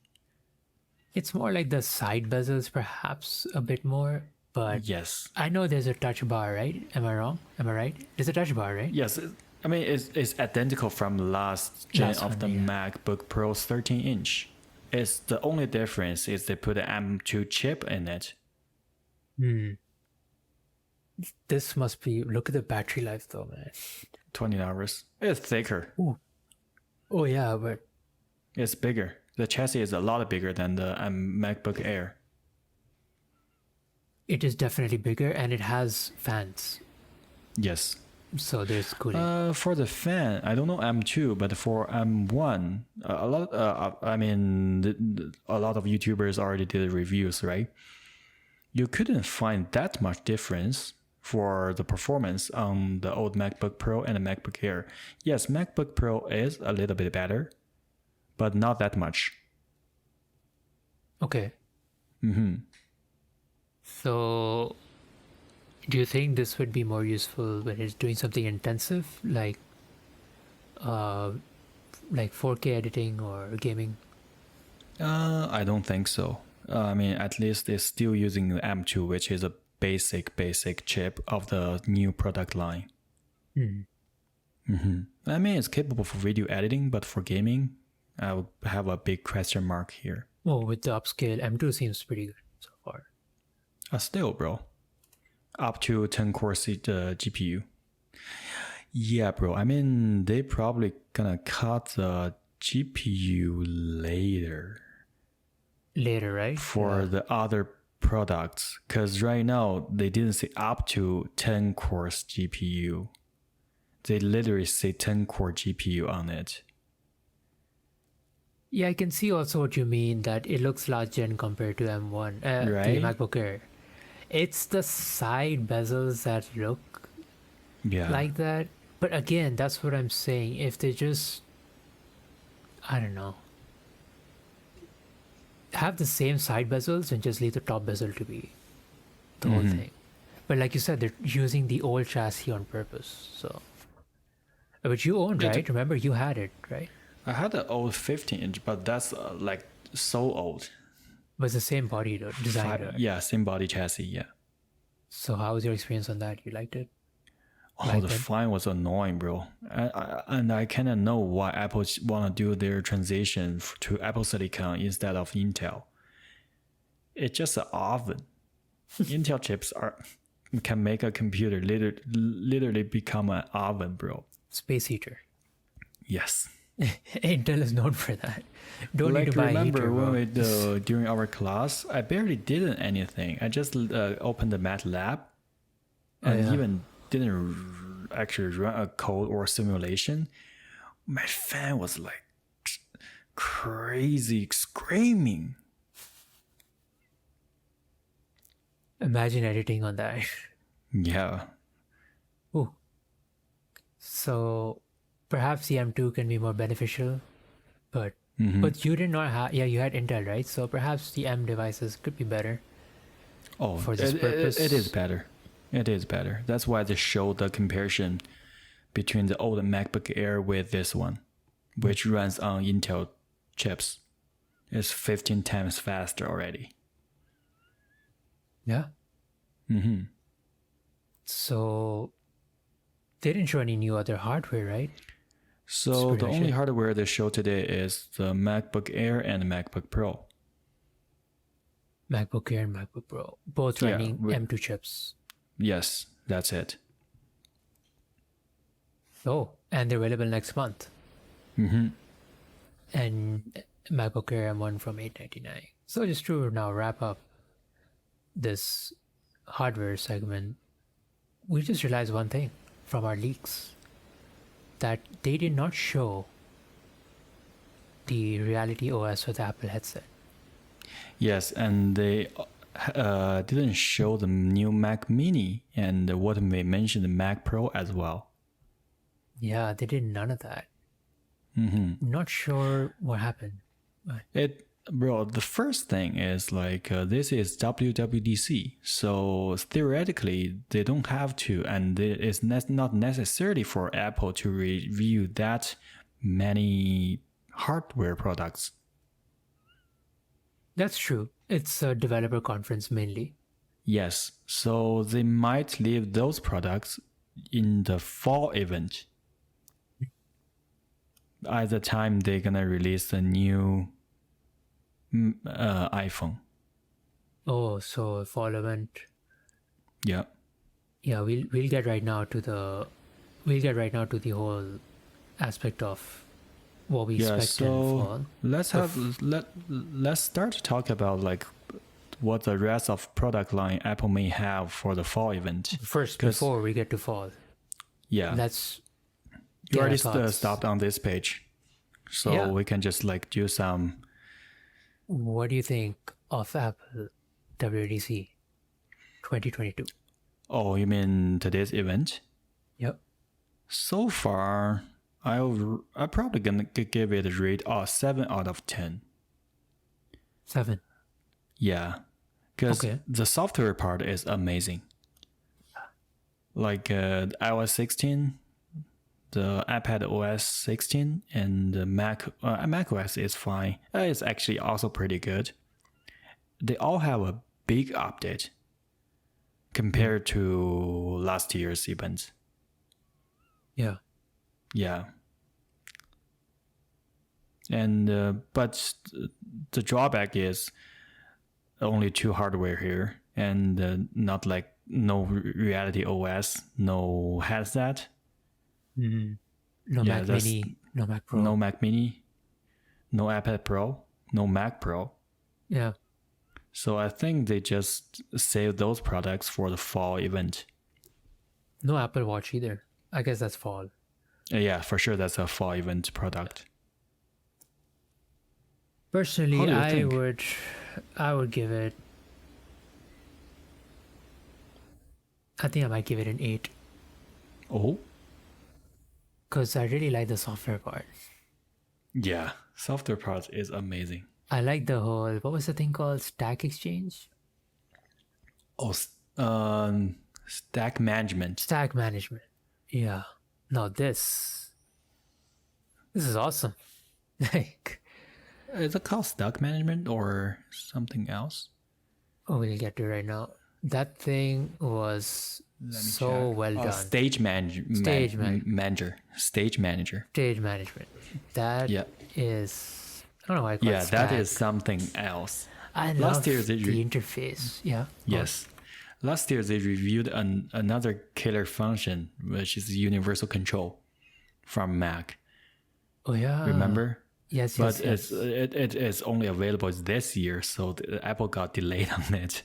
Speaker 2: It's more like the side bezels, perhaps a bit more. But
Speaker 1: yes,
Speaker 2: I know there's a touch bar, right? Am I wrong? Am I right? There's a touch bar, right?
Speaker 1: Yes. I mean, it's identical from last gen of the MacBook Pro 13-inch. It's the only difference is they put an M2 chip in it.
Speaker 2: This must be. Look at the battery life, though, man.
Speaker 1: 20 hours. It's thicker.
Speaker 2: Ooh. Oh yeah, but
Speaker 1: it's bigger. The chassis is a lot bigger than the MacBook Air.
Speaker 2: It is definitely bigger, and it has fans.
Speaker 1: Yes.
Speaker 2: So there's cooling.
Speaker 1: For the fan, I don't know M2, but for M1, a lot of YouTubers already did reviews, right? You couldn't find that much difference for the performance on the old MacBook Pro and the MacBook Air. Yes, MacBook Pro is a little bit better, but not that much.
Speaker 2: Okay. So, do you think this would be more useful when it's doing something intensive, like 4K editing or gaming?
Speaker 1: I don't think so. I mean, at least it's still using the M2, which is a basic chip of the new product line. I mean, it's capable for video editing, but for gaming, I would have a big question mark here.
Speaker 2: Oh, with the upscale, M2 seems pretty good so far.
Speaker 1: Still, bro. Up to 10 core GPU. Yeah, bro. I mean, they probably gonna cut the GPU later.
Speaker 2: Later, right?
Speaker 1: For the other products. Because right now, they didn't say up to 10 cores GPU. They literally say 10 core GPU on it.
Speaker 2: Yeah, I can see also what you mean, that it looks last gen compared to M1,
Speaker 1: right?
Speaker 2: The MacBook Air. It's the side bezels that look like that. But again, that's what I'm saying. If they just, I don't know, have the same side bezels and just leave the top bezel to be the whole thing. But like you said, they're using the old chassis on purpose. So, but you owned, right? Remember, you had it, right?
Speaker 1: I had the old 15-inch, but that's like so old.
Speaker 2: But it's the same body design.
Speaker 1: Yeah, same body chassis, yeah.
Speaker 2: So how was your experience on that? You liked it?
Speaker 1: The fine was annoying, bro. And I kind of know why Apple want to do their transition to Apple Silicon instead of Intel. It's just an oven. Intel chips can make a computer literally become an oven, bro.
Speaker 2: Space heater.
Speaker 1: Yes.
Speaker 2: Intel is known for that. Don't need to buy a heater,
Speaker 1: remember when during our class, I barely did anything. I just opened the MATLAB and even didn't actually run a code or simulation. My fan was like crazy screaming.
Speaker 2: Imagine editing on that.
Speaker 1: Yeah.
Speaker 2: Ooh. So perhaps the M2 can be more beneficial, but you did not have, you had Intel, right? So perhaps the M devices could be better.
Speaker 1: Oh,
Speaker 2: for this purpose.
Speaker 1: It is better. It is better. That's why they show the comparison between the old MacBook Air with this one, which runs on Intel chips. It's 15 times faster already.
Speaker 2: Yeah.
Speaker 1: Mm-hmm.
Speaker 2: So they didn't show any new other hardware, right?
Speaker 1: So the only hardware they show today is the MacBook Air and the MacBook Pro.
Speaker 2: MacBook Air and MacBook Pro, both running M2 chips.
Speaker 1: Yes, that's it.
Speaker 2: Oh, and they're available next month.
Speaker 1: Mm-hmm.
Speaker 2: And MacBook Air M1 from $899. So just to now wrap up this hardware segment, we just realized one thing from our leaks, that they did not show the Reality OS with the Apple headset.
Speaker 1: Yes, and they didn't show the new Mac Mini and what they mentioned, the Mac Pro as well.
Speaker 2: Yeah, they did none of that.
Speaker 1: Mm-hmm.
Speaker 2: Not sure what happened.
Speaker 1: Bro, the first thing is like this is WWDC, so theoretically they don't have to, and it's not necessary for Apple to review that many hardware products.
Speaker 2: That's true. It's a developer conference mainly.
Speaker 1: Yes, so they might leave those products in the fall event. At the time they're gonna release the new iPhone.
Speaker 2: Oh, so fall event.
Speaker 1: Yeah.
Speaker 2: Yeah, we'll get right now to the whole aspect of what we expect in fall.
Speaker 1: Let's start to talk about like what the rest of product line Apple may have for the fall event.
Speaker 2: First, before we get to fall.
Speaker 1: Yeah. You already stopped on this page. So we can just like do some.
Speaker 2: What do you think of Apple WWDC 2022?
Speaker 1: Oh, you mean today's event?
Speaker 2: Yep.
Speaker 1: So far, I'm probably gonna give it a rate of 7 out of 10.
Speaker 2: 7.
Speaker 1: Yeah, because the software part is amazing. Like iOS 16, the iPad OS 16, and the Mac OS is fine. It's actually also pretty good. They all have a big update compared to last year's event.
Speaker 2: Yeah.
Speaker 1: Yeah. And but the drawback is only 2 hardware here, and not like no Reality OS, no headset.
Speaker 2: Mm-hmm. No Mac Mini, no Mac Pro.
Speaker 1: No Mac Mini, no iPad Pro, no Mac Pro.
Speaker 2: Yeah.
Speaker 1: So I think they just saved those products for the fall event.
Speaker 2: No Apple Watch either. I guess that's fall.
Speaker 1: Yeah, for sure that's a fall event product.
Speaker 2: Personally, I would give it, I think I might give it an 8.
Speaker 1: Oh?
Speaker 2: Because I really like the software part.
Speaker 1: Yeah, software part is amazing.
Speaker 2: I like the whole, what was the thing called? Stack Exchange?
Speaker 1: Oh, stack management.
Speaker 2: Stack management. Yeah. No, this is awesome. Like,
Speaker 1: is it called stack management or something else?
Speaker 2: Oh, we'll get to it right now. That thing was so well done.
Speaker 1: Stage manager.
Speaker 2: Stage
Speaker 1: manager.
Speaker 2: That is, I don't know why I call it stack.
Speaker 1: That is something else.
Speaker 2: I love the interface. Yeah.
Speaker 1: Yes. Last year they reviewed another killer function, which is universal control from Mac.
Speaker 2: Oh yeah.
Speaker 1: Remember?
Speaker 2: Yes.
Speaker 1: But it is only available this year, so Apple got delayed on it.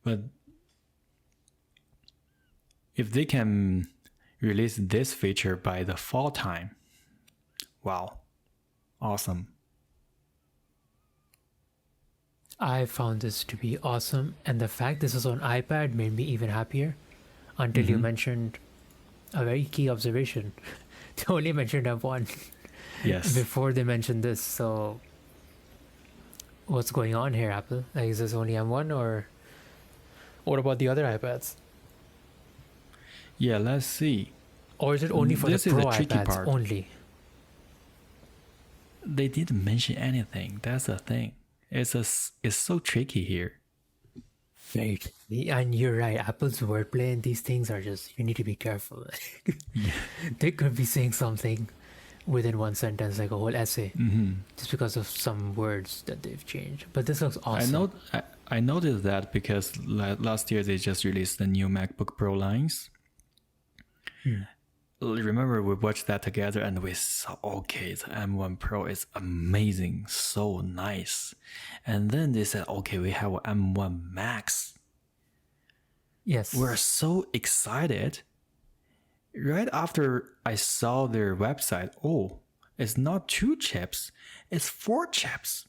Speaker 1: But if they can release this feature by the fall time, wow, awesome.
Speaker 2: I found this to be awesome, and the fact this was on iPad made me even happier until you mentioned a very key observation. They only mentioned M1 before they mentioned this. So what's going on here, Apple? Like, is this only M1 or What about the other iPads?
Speaker 1: Yeah, let's see.
Speaker 2: Or is it only for
Speaker 1: This
Speaker 2: the
Speaker 1: is
Speaker 2: Pro
Speaker 1: the tricky
Speaker 2: iPads
Speaker 1: part.
Speaker 2: only?
Speaker 1: They didn't mention anything. That's the thing. It's so tricky here.
Speaker 2: Very tricky. And you're right. Apple's wordplay and these things are just, you need to be careful.
Speaker 1: Yeah.
Speaker 2: They could be saying something within one sentence, like a whole essay, just because of some words that they've changed. But this looks awesome.
Speaker 1: I noticed that because last year they just released the new MacBook Pro lines. Remember, we watched that together and we saw, okay, the M1 Pro is amazing, so nice. And then they said, okay, we have an M1 Max.
Speaker 2: Yes.
Speaker 1: We're so excited. Right after I saw their website, oh, it's not 2 chips, it's 4 chips.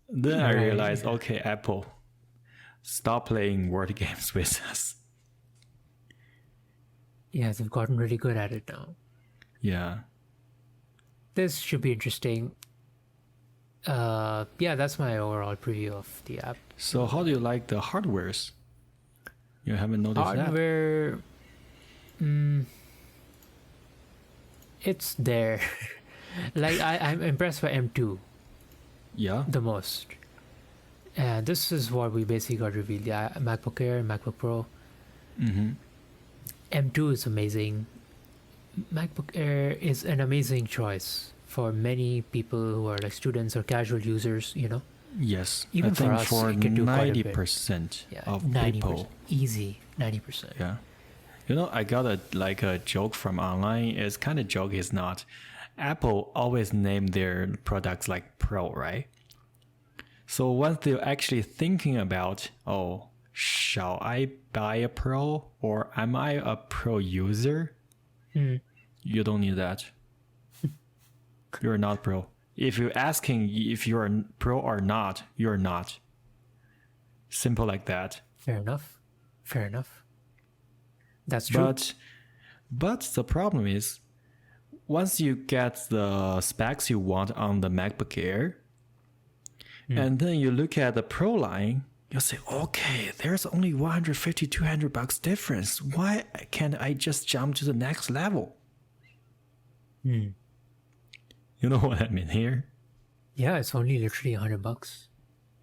Speaker 1: Then I realized, okay, Apple, stop playing word games with us.
Speaker 2: Yeah, they've gotten really good at it now.
Speaker 1: Yeah.
Speaker 2: This should be interesting. Yeah, that's my overall preview of the app.
Speaker 1: So how do you like the hardwares? You haven't noticed
Speaker 2: Hardware, it's there. Like, I'm impressed by M2
Speaker 1: Yeah.
Speaker 2: the most. And this is what we basically got revealed. Yeah, MacBook Air, MacBook Pro. M2 is amazing. MacBook Air is an amazing choice for many people who are like students or casual users, you know?
Speaker 1: Yes.
Speaker 2: Even
Speaker 1: I think
Speaker 2: for us,
Speaker 1: for
Speaker 2: it can do quite a bit.
Speaker 1: 90%
Speaker 2: Yeah,
Speaker 1: of
Speaker 2: 90%.
Speaker 1: people.
Speaker 2: Easy, 90%.
Speaker 1: Yeah. You know, I got a joke from online. It's kind of joke, it's not. Apple always name their products like Pro, right? So once they're actually thinking about, oh, shall I buy a Pro or am I a Pro user? You don't need that. You're not Pro. If you're asking if you're a Pro or not, you're not. Simple like that.
Speaker 2: Fair enough. Fair enough. That's true.
Speaker 1: But the problem is, once you get the specs you want on the MacBook Air, and then you look at the Pro line, you'll say, okay, there's only $150, $200 difference. Why can't I just jump to the next level? You know what I mean here?
Speaker 2: Yeah, it's only literally $100.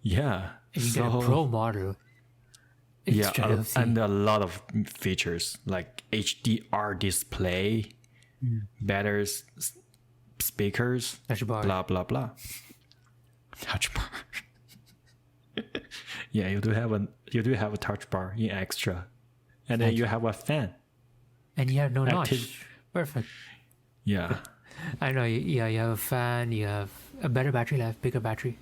Speaker 1: Yeah.
Speaker 2: And you get a Pro model.
Speaker 1: Yeah, and a lot of features like HDR display, better speakers,
Speaker 2: Touch bar.
Speaker 1: blah blah blah. Touch bar. Yeah, you do have a touch bar in extra, and then you have a fan.
Speaker 2: And you have no notch. Perfect.
Speaker 1: Yeah.
Speaker 2: I know. Yeah, you have a fan. You have a better battery life, bigger battery.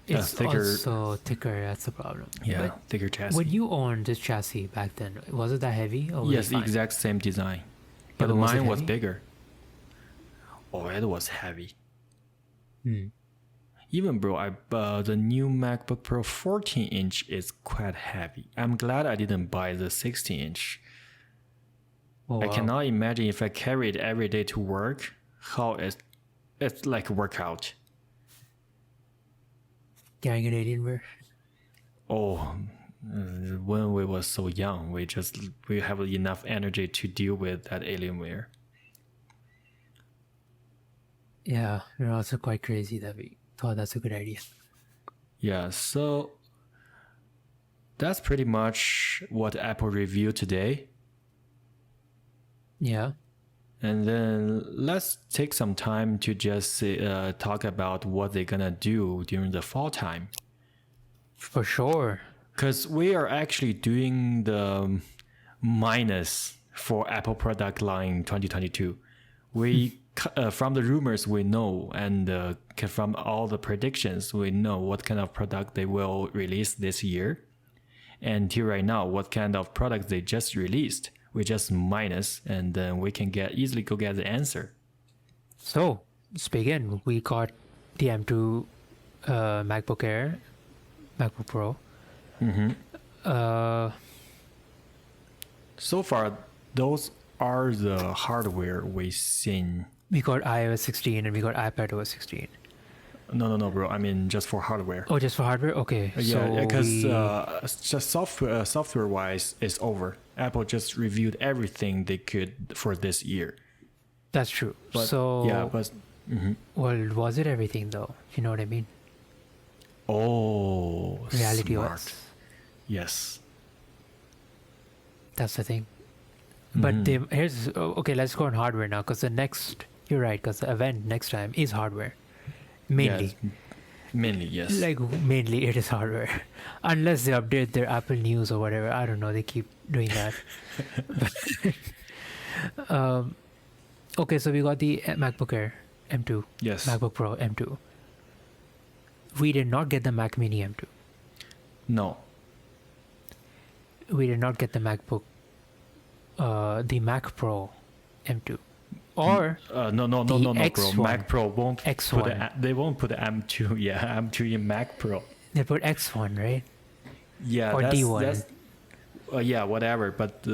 Speaker 2: It's also thicker. That's the problem.
Speaker 1: Yeah, thicker chassis.
Speaker 2: When you owned this chassis back then, was it that heavy? Or
Speaker 1: yes, the exact same design, but mine was bigger. Oh, it was heavy. Even bro, the new MacBook Pro 14-inch is quite heavy. I'm glad I didn't buy the 16-inch.
Speaker 2: Oh,
Speaker 1: I cannot imagine if I carry it every day to work, how it's like a workout.
Speaker 2: Carrying an Alienware?
Speaker 1: Oh, when we were so young, we have enough energy to deal with that Alienware.
Speaker 2: Yeah, we're also quite crazy that we thought that's a good idea.
Speaker 1: Yeah, so that's pretty much what Apple reviewed today.
Speaker 2: Yeah.
Speaker 1: And then let's take some time to just talk about what they're gonna do during the fall time.
Speaker 2: For sure.
Speaker 1: Because we are actually doing the minus for Apple product line 2022. We from the rumors we know, and from all the predictions we know what kind of product they will release this year. And till right now, what kind of product they just released. We just minus, and then we can easily go get the answer.
Speaker 2: So let's begin. We got the M2 MacBook Air, MacBook Pro.
Speaker 1: So far, those are the hardware we've seen.
Speaker 2: We got iOS 16 and we got iPadOS 16.
Speaker 1: No, bro. I mean, just for hardware.
Speaker 2: Oh, just for hardware? Okay.
Speaker 1: Yeah, because just software-wise, it's over. Apple just reviewed everything they could for this year.
Speaker 2: That's true.
Speaker 1: But,
Speaker 2: well, was it everything though? You know what I mean?
Speaker 1: Oh,
Speaker 2: Reality
Speaker 1: smart.
Speaker 2: OS.
Speaker 1: Yes.
Speaker 2: That's the thing. But okay, let's go on hardware now, because you're right, because the event next time is hardware. Mainly.
Speaker 1: Yes. Mainly, yes.
Speaker 2: Like, mainly it is hardware. Unless they update their Apple News or whatever. I don't know, they keep doing that. Okay, so we got the MacBook Air M2.
Speaker 1: Yes.
Speaker 2: MacBook Pro M2. We did not get the Mac Mini M2.
Speaker 1: No.
Speaker 2: We did not get the the Mac Pro M2. Or
Speaker 1: no, bro. Mac Pro won't
Speaker 2: X1.
Speaker 1: They won't put M2. Yeah, M2 in Mac Pro.
Speaker 2: They put X1, right?
Speaker 1: Yeah,
Speaker 2: or D1.
Speaker 1: Yeah, whatever. But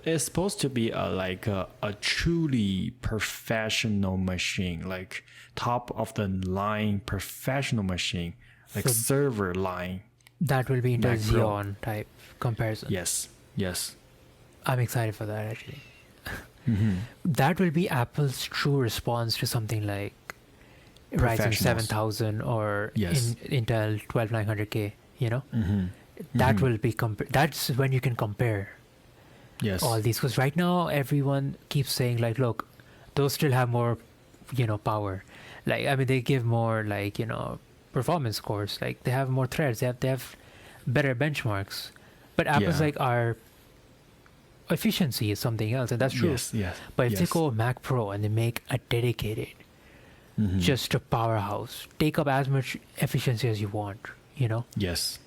Speaker 1: it's supposed to be a truly professional machine, like top of the line professional machine, like server line.
Speaker 2: That will be Intel Xeon type comparison.
Speaker 1: Yes.
Speaker 2: I'm excited for that, actually. That will be Apple's true response to something like Ryzen 7000 or Intel 12900K, you know? That will be that's when you can compare all these, because right now everyone keeps saying like, look, those still have more, power. Like, I mean, they give more, like, performance scores, like they have more threads, they have better benchmarks, but Apple's like, our efficiency is something else, and that's true. But if they go Mac Pro and they make a dedicated just a powerhouse, take up as much efficiency as you want,
Speaker 1: Yes.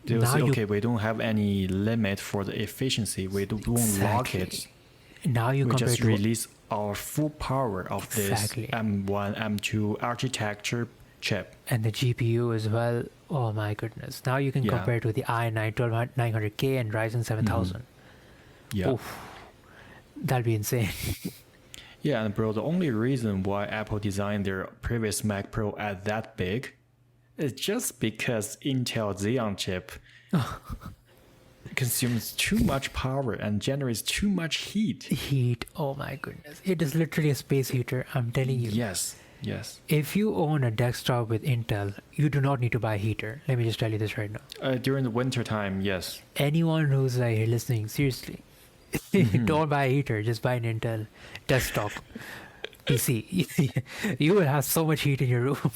Speaker 1: They will say, okay, we don't have any limit for the efficiency. We won't lock it.
Speaker 2: Now you
Speaker 1: just release our full power of this M1, M2 architecture chip.
Speaker 2: And the GPU as well. Oh my goodness. Now you can compare to the i9 12900K and Ryzen 7000.
Speaker 1: Yeah.
Speaker 2: Oof, that'd be insane.
Speaker 1: Yeah, and bro, the only reason why Apple designed their previous Mac Pro at that big is just because Intel Xeon chip consumes too much power and generates too much heat.
Speaker 2: Oh my goodness. It is literally a space heater, I'm telling you.
Speaker 1: Yes.
Speaker 2: If you own a desktop with Intel, you do not need to buy a heater. Let me just tell you this right now.
Speaker 1: During the winter time, yes.
Speaker 2: Anyone who's like listening, seriously, don't buy a heater, just buy an Intel desktop PC. You will have so much heat in your room.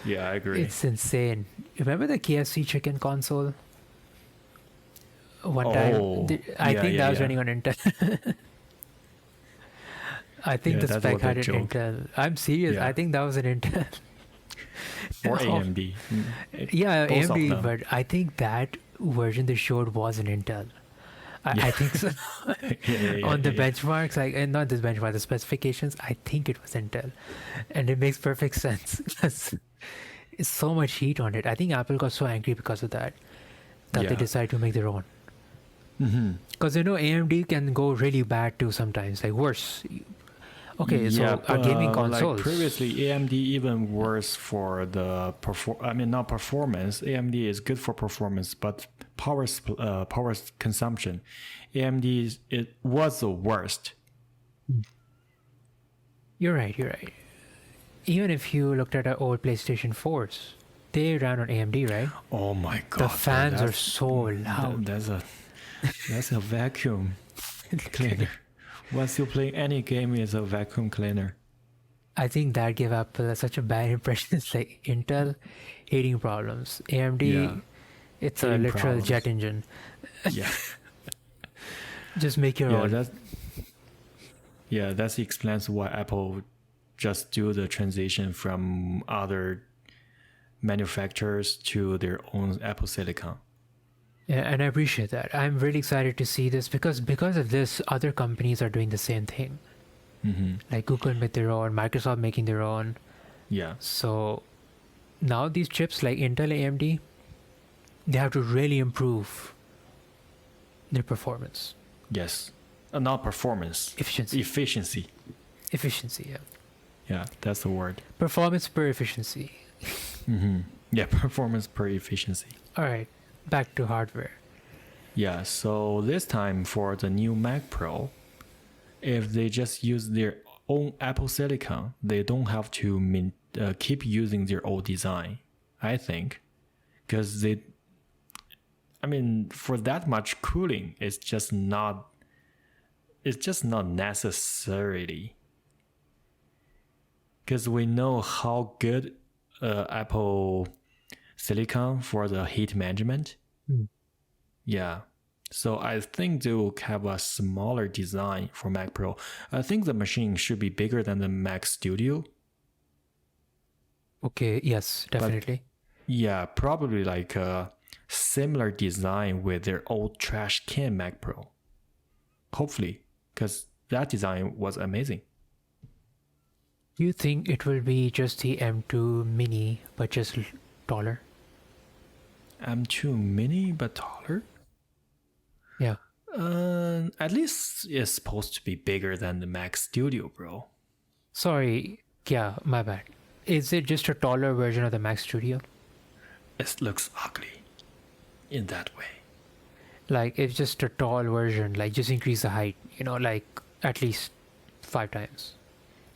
Speaker 1: Yeah, I agree.
Speaker 2: It's insane. Remember the KFC chicken console? One time, I think that was running on Intel. I think the spec had an Intel. I'm serious. I think that was an Intel.
Speaker 1: Or AMD.
Speaker 2: Yeah, AMD, but I think that version they showed was an Intel. I think so. On the benchmarks, and not this benchmark, the specifications, I think it was Intel. And it makes perfect sense. It's so much heat on it. I think Apple got so angry because of that they decided to make their own. Because AMD can go really bad too sometimes, like worse. Okay, so our gaming consoles.
Speaker 1: Like previously, AMD even worse for the not performance. AMD is good for performance, but power consumption. AMD it was the worst.
Speaker 2: You're right. Even if you looked at our old PlayStation 4s, they ran on AMD, right?
Speaker 1: Oh my god!
Speaker 2: The fans are so loud.
Speaker 1: That's a vacuum cleaner. Once you play any game, it's a vacuum cleaner.
Speaker 2: I think that gave Apple such a bad impression. It's like Intel, heating problems. AMD, it's a literal jet engine.
Speaker 1: Yeah.
Speaker 2: Just make your own.
Speaker 1: That explains why Apple just do the transition from other manufacturers to their own Apple Silicon.
Speaker 2: Yeah, and I appreciate that. I'm really excited to see this because of this, other companies are doing the same thing. Like Google made their own, Microsoft making their own.
Speaker 1: Yeah.
Speaker 2: So now these chips like Intel, AMD, they have to really improve their performance.
Speaker 1: Yes. Not performance.
Speaker 2: Efficiency, yeah.
Speaker 1: Yeah, that's the word.
Speaker 2: Performance per efficiency.
Speaker 1: Yeah, performance per efficiency.
Speaker 2: All right, back to hardware.
Speaker 1: Yeah, so this time for the new Mac Pro, if they just use their own Apple Silicon, they don't have to keep using their old design, I think, because for that much cooling, it's just not necessarily, because we know how good Apple Silicon for the heat management. Yeah. So I think they will have a smaller design for Mac Pro. I think the machine should be bigger than the Mac Studio.
Speaker 2: Okay, yes, definitely.
Speaker 1: Yeah, probably like a similar design with their old trash can Mac Pro. Hopefully, because that design was amazing.
Speaker 2: Do you think it will be just the M2 mini, but just taller?
Speaker 1: M2 mini, but taller?
Speaker 2: Yeah.
Speaker 1: At least it's supposed to be bigger than the Mac Studio, bro.
Speaker 2: Sorry, yeah, my bad. Is it just a taller version of the Mac Studio?
Speaker 1: It looks ugly in that way.
Speaker 2: Like, it's just a tall version, like just increase the height, like at least 5 times.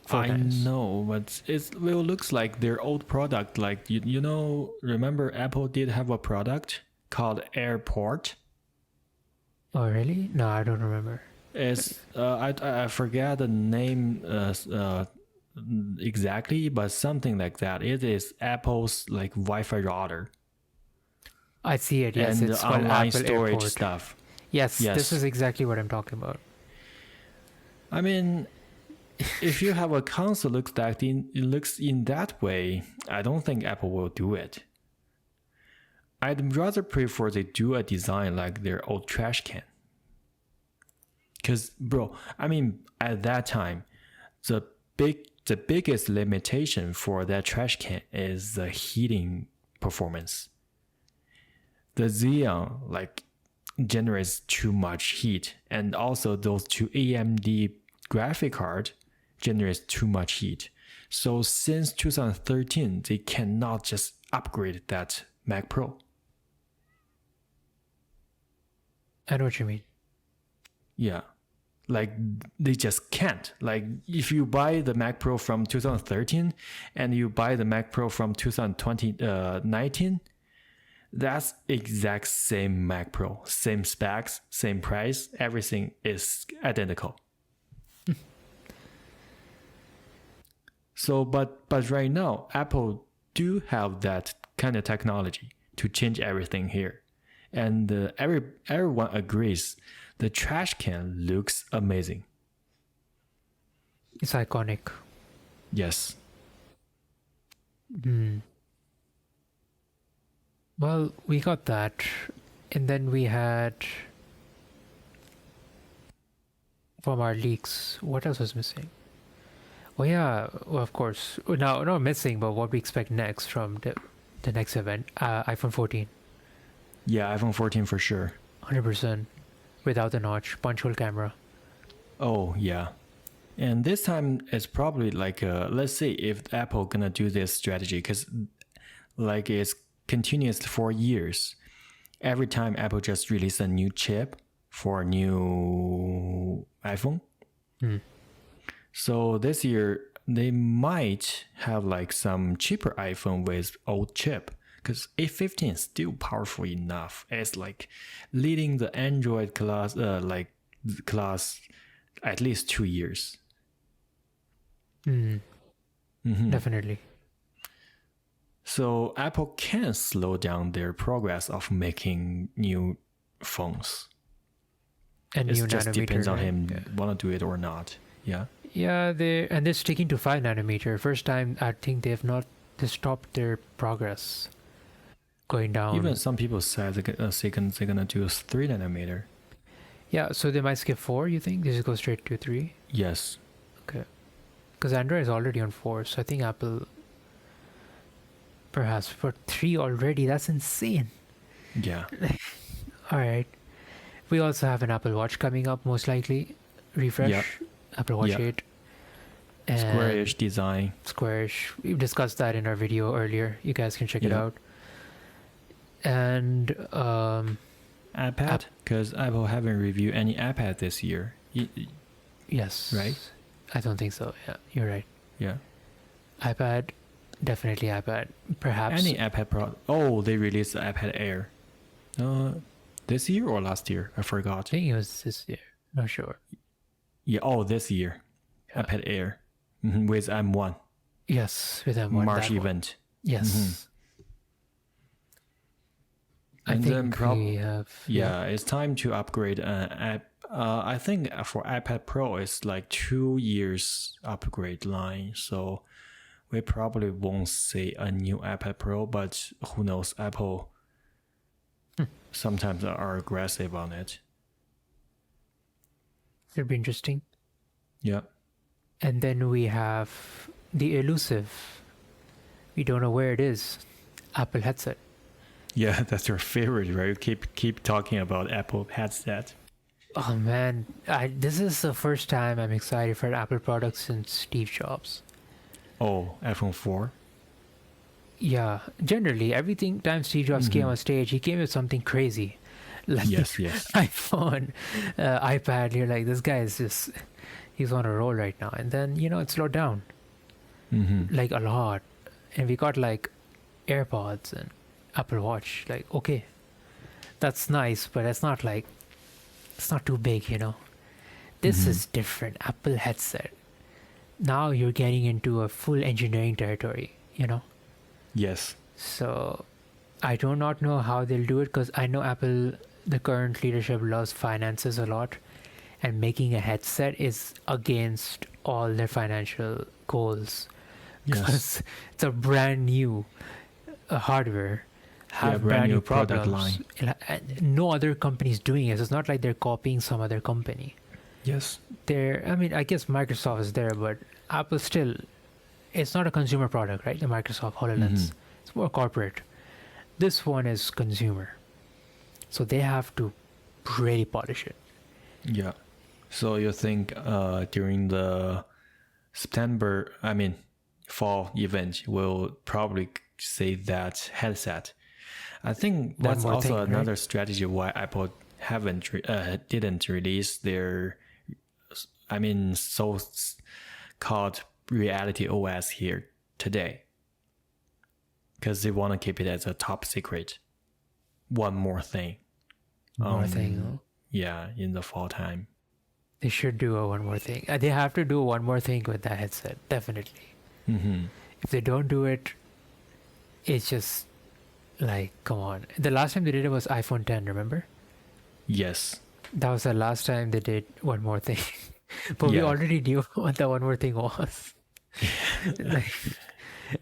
Speaker 2: 4 times.
Speaker 1: I know, but it looks like their old product. Like, remember Apple did have a product called AirPort?
Speaker 2: Oh, really? No, I don't remember.
Speaker 1: It's I forget the name exactly, but something like that. It is Apple's like Wi-Fi router.
Speaker 2: I see it. Yes,
Speaker 1: and
Speaker 2: it's
Speaker 1: the
Speaker 2: called
Speaker 1: online
Speaker 2: Apple
Speaker 1: storage
Speaker 2: Airport.
Speaker 1: stuff.
Speaker 2: Yes, this is exactly what I'm talking about.
Speaker 1: I mean, if you have a console it looks in that way, I don't think Apple will do it. I'd rather prefer they do a design like their old trash can. Because, bro, at that time, the biggest limitation for that trash can is the heating performance. The Xeon generates too much heat, and also those two AMD graphic card generates too much heat. So since 2013, they cannot just upgrade that Mac Pro.
Speaker 2: I know what you mean.
Speaker 1: Yeah. They just can't. If you buy the Mac Pro from 2013 and you buy the Mac Pro from 2019, that's exact same Mac Pro. Same specs, same price, everything is identical. So, but right now, Apple do have that kind of technology to change everything here. And everyone agrees the trash can looks amazing.
Speaker 2: It's iconic.
Speaker 1: Yes.
Speaker 2: Well, we got that. And then we had, from our leaks, what else was missing? Oh yeah, well, of course. No, not missing, but what we expect next from the next event. iPhone 14.
Speaker 1: Yeah, iPhone 14 for sure.
Speaker 2: 100%. Without the notch, punch hole camera.
Speaker 1: Oh, yeah. And this time it's probably let's say if Apple gonna do this strategy, because it's continuous for years. Every time Apple just release a new chip for a new iPhone. So this year they might have some cheaper iPhone with old chip. Because A15 is still powerful enough. It's leading the Android class at least 2 years.
Speaker 2: Definitely.
Speaker 1: So Apple can slow down their progress of making new phones.
Speaker 2: And
Speaker 1: it
Speaker 2: new
Speaker 1: just
Speaker 2: nanometer,
Speaker 1: depends on
Speaker 2: right?
Speaker 1: him want to do it or not. Yeah.
Speaker 2: Yeah, they're sticking to 5 nanometer. First time I think they stopped their progress going down.
Speaker 1: Even some people said they're gonna do 3 nanometer.
Speaker 2: Yeah, so they might skip 4, you think? They just go straight to 3?
Speaker 1: Yes.
Speaker 2: Okay. Because Android is already on 4, so I think Apple perhaps for 3 already. That's insane.
Speaker 1: Yeah.
Speaker 2: Alright. We also have an Apple Watch coming up, most likely. Refresh.
Speaker 1: Yep.
Speaker 2: Apple Watch
Speaker 1: Yep.
Speaker 2: 8.
Speaker 1: Squarish design.
Speaker 2: Squarish. We've discussed that in our video earlier. You guys can check it out. And
Speaker 1: iPad, because Apple haven't reviewed any iPad this year.
Speaker 2: Yes.
Speaker 1: Right?
Speaker 2: I don't think so. Yeah, you're right.
Speaker 1: Yeah.
Speaker 2: iPad, definitely iPad. Perhaps
Speaker 1: any iPad Pro. Oh, they released the iPad Air. This year or last year? I forgot.
Speaker 2: I think it was this year. Not sure.
Speaker 1: Yeah. Oh, this year. Yeah. iPad Air with M1.
Speaker 2: Yes, with M1.
Speaker 1: March event.
Speaker 2: Yes. I think we have.
Speaker 1: Yeah, it's time to upgrade an app. I think for iPad Pro, it's like 2 years upgrade line. So we probably won't see a new iPad Pro, but who knows? Apple sometimes are aggressive on it.
Speaker 2: It'll be interesting.
Speaker 1: Yeah.
Speaker 2: And then we have the elusive. We don't know where it is. Apple headset.
Speaker 1: Yeah, that's your favorite, right? You keep talking about Apple headset.
Speaker 2: Oh man, this is the first time I'm excited for an Apple product since Steve Jobs.
Speaker 1: Oh, iPhone 4?
Speaker 2: Yeah, generally, everything time Steve Jobs came on stage, he came with something crazy. Like
Speaker 1: yes.
Speaker 2: iPhone, iPad, you're like, this guy is just, he's on a roll right now. And then, it slowed down. Like a lot. And we got like AirPods and Apple Watch. Like, okay, that's nice, but it's not too big, This is different. Apple headset. Now you're getting into a full engineering territory,
Speaker 1: Yes.
Speaker 2: So I do not know how they'll do it, because I know Apple, the current leadership, loves finances a lot, and making a headset is against all their financial goals, because it's a brand new hardware, have brand new
Speaker 1: product line.
Speaker 2: No other company's doing it. So it's not like they're copying some other company.
Speaker 1: Yes.
Speaker 2: I guess Microsoft is there, but Apple still, it's not a consumer product, right? The Microsoft HoloLens. It's more corporate. This one is consumer. So they have to really polish it.
Speaker 1: Yeah. So you think during the fall event, we'll probably say that headset. I think that's also another strategy why Apple didn't release their so-called reality OS here today, because they want to keep it as a top secret. One more thing. Yeah, in the fall time.
Speaker 2: They should do one more thing. They have to do one more thing with that headset, definitely. If they don't do it, it's just like, come on. The last time they did it was iPhone 10, remember?
Speaker 1: Yes.
Speaker 2: That was the last time they did one more thing. But we already knew what the one more thing was.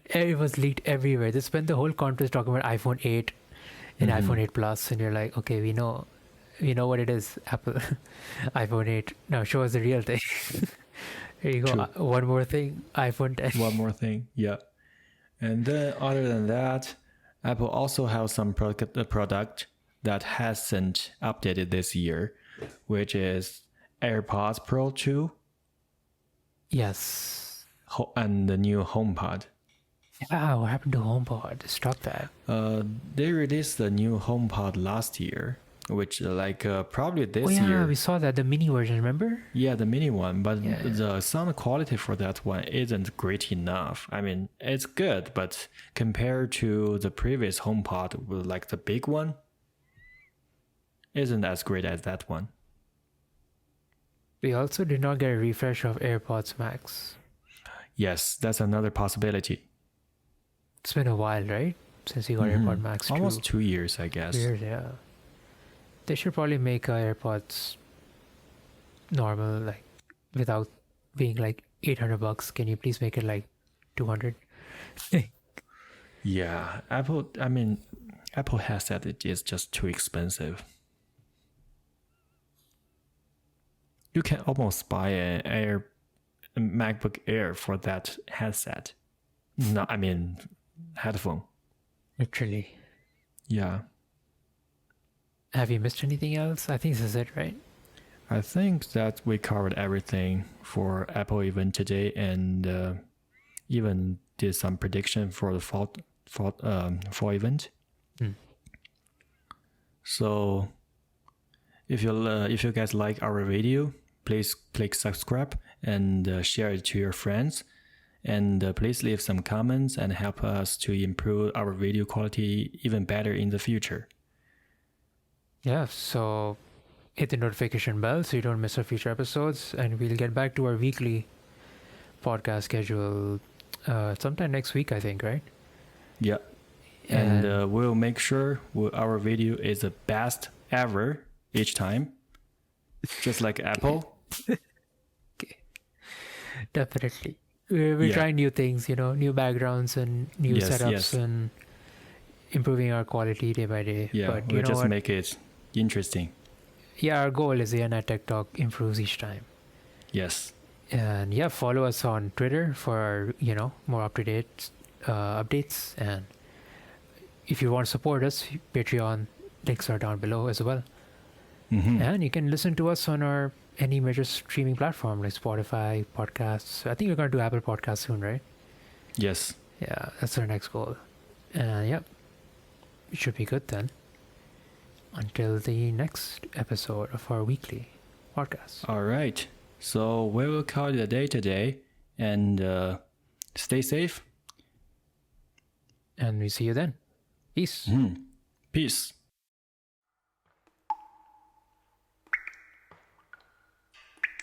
Speaker 2: It was leaked everywhere. They spent the whole conference talking about iPhone 8 and iPhone 8 Plus, and you're like, okay, we know what it is, Apple. iPhone 8. Now show us the real thing. Here you go. One more thing, iPhone 10.
Speaker 1: One more thing, yeah. And then other than that, Apple also has some product that hasn't updated this year, which is AirPods Pro 2.
Speaker 2: Yes.
Speaker 1: And the new HomePod.
Speaker 2: Yeah, what happened to HomePod? Stop that.
Speaker 1: They released the new HomePod last year, which probably this year.
Speaker 2: Yeah, we saw that, the mini version, remember?
Speaker 1: Yeah, the mini one, but the sound quality for that one isn't great enough. It's good, but compared to the previous HomePod, like the big one, isn't as great as that one.
Speaker 2: We also did not get a refresh of AirPods Max.
Speaker 1: Yes, that's another possibility.
Speaker 2: It's been a while, right? Since you got AirPods Max 2.
Speaker 1: Almost 2 years, I guess.
Speaker 2: 2 years, yeah. They should probably make AirPods normal, like without being like $800. Can you please make it like 200?
Speaker 1: Yeah, Apple has said it is just too expensive. You can almost buy a MacBook Air for that headset. Headphone.
Speaker 2: Literally.
Speaker 1: Yeah.
Speaker 2: Have you missed anything else? I think this is it, right?
Speaker 1: I think that we covered everything for Apple event today, and even did some prediction for the fall event. So if you guys like our video, please click subscribe and share it to your friends. And please leave some comments and help us to improve our video quality even better in the future.
Speaker 2: Yeah, so hit the notification bell so you don't miss our future episodes, and we'll get back to our weekly podcast schedule sometime next week, I think, right?
Speaker 1: Yeah. And we'll make sure our video is the best ever each time, just like Apple.
Speaker 2: Okay. Definitely. We're trying new things, new backgrounds and new setups and improving our quality day by day.
Speaker 1: Yeah,
Speaker 2: but
Speaker 1: we'll just make it interesting.
Speaker 2: Yeah, our goal is ANI Tech Talk improves each time.
Speaker 1: Yes.
Speaker 2: And follow us on Twitter for more up-to-date updates. And if you want to support us, Patreon links are down below as well. And you can listen to us on any major streaming platform like Spotify, podcasts. I think we're going to do Apple Podcasts soon, right?
Speaker 1: Yes.
Speaker 2: Yeah, that's our next goal. It should be good then. Until the next episode of our weekly podcast.
Speaker 1: All right. So we will call it a day today, and stay safe.
Speaker 2: And we see you then. Peace.
Speaker 1: Peace.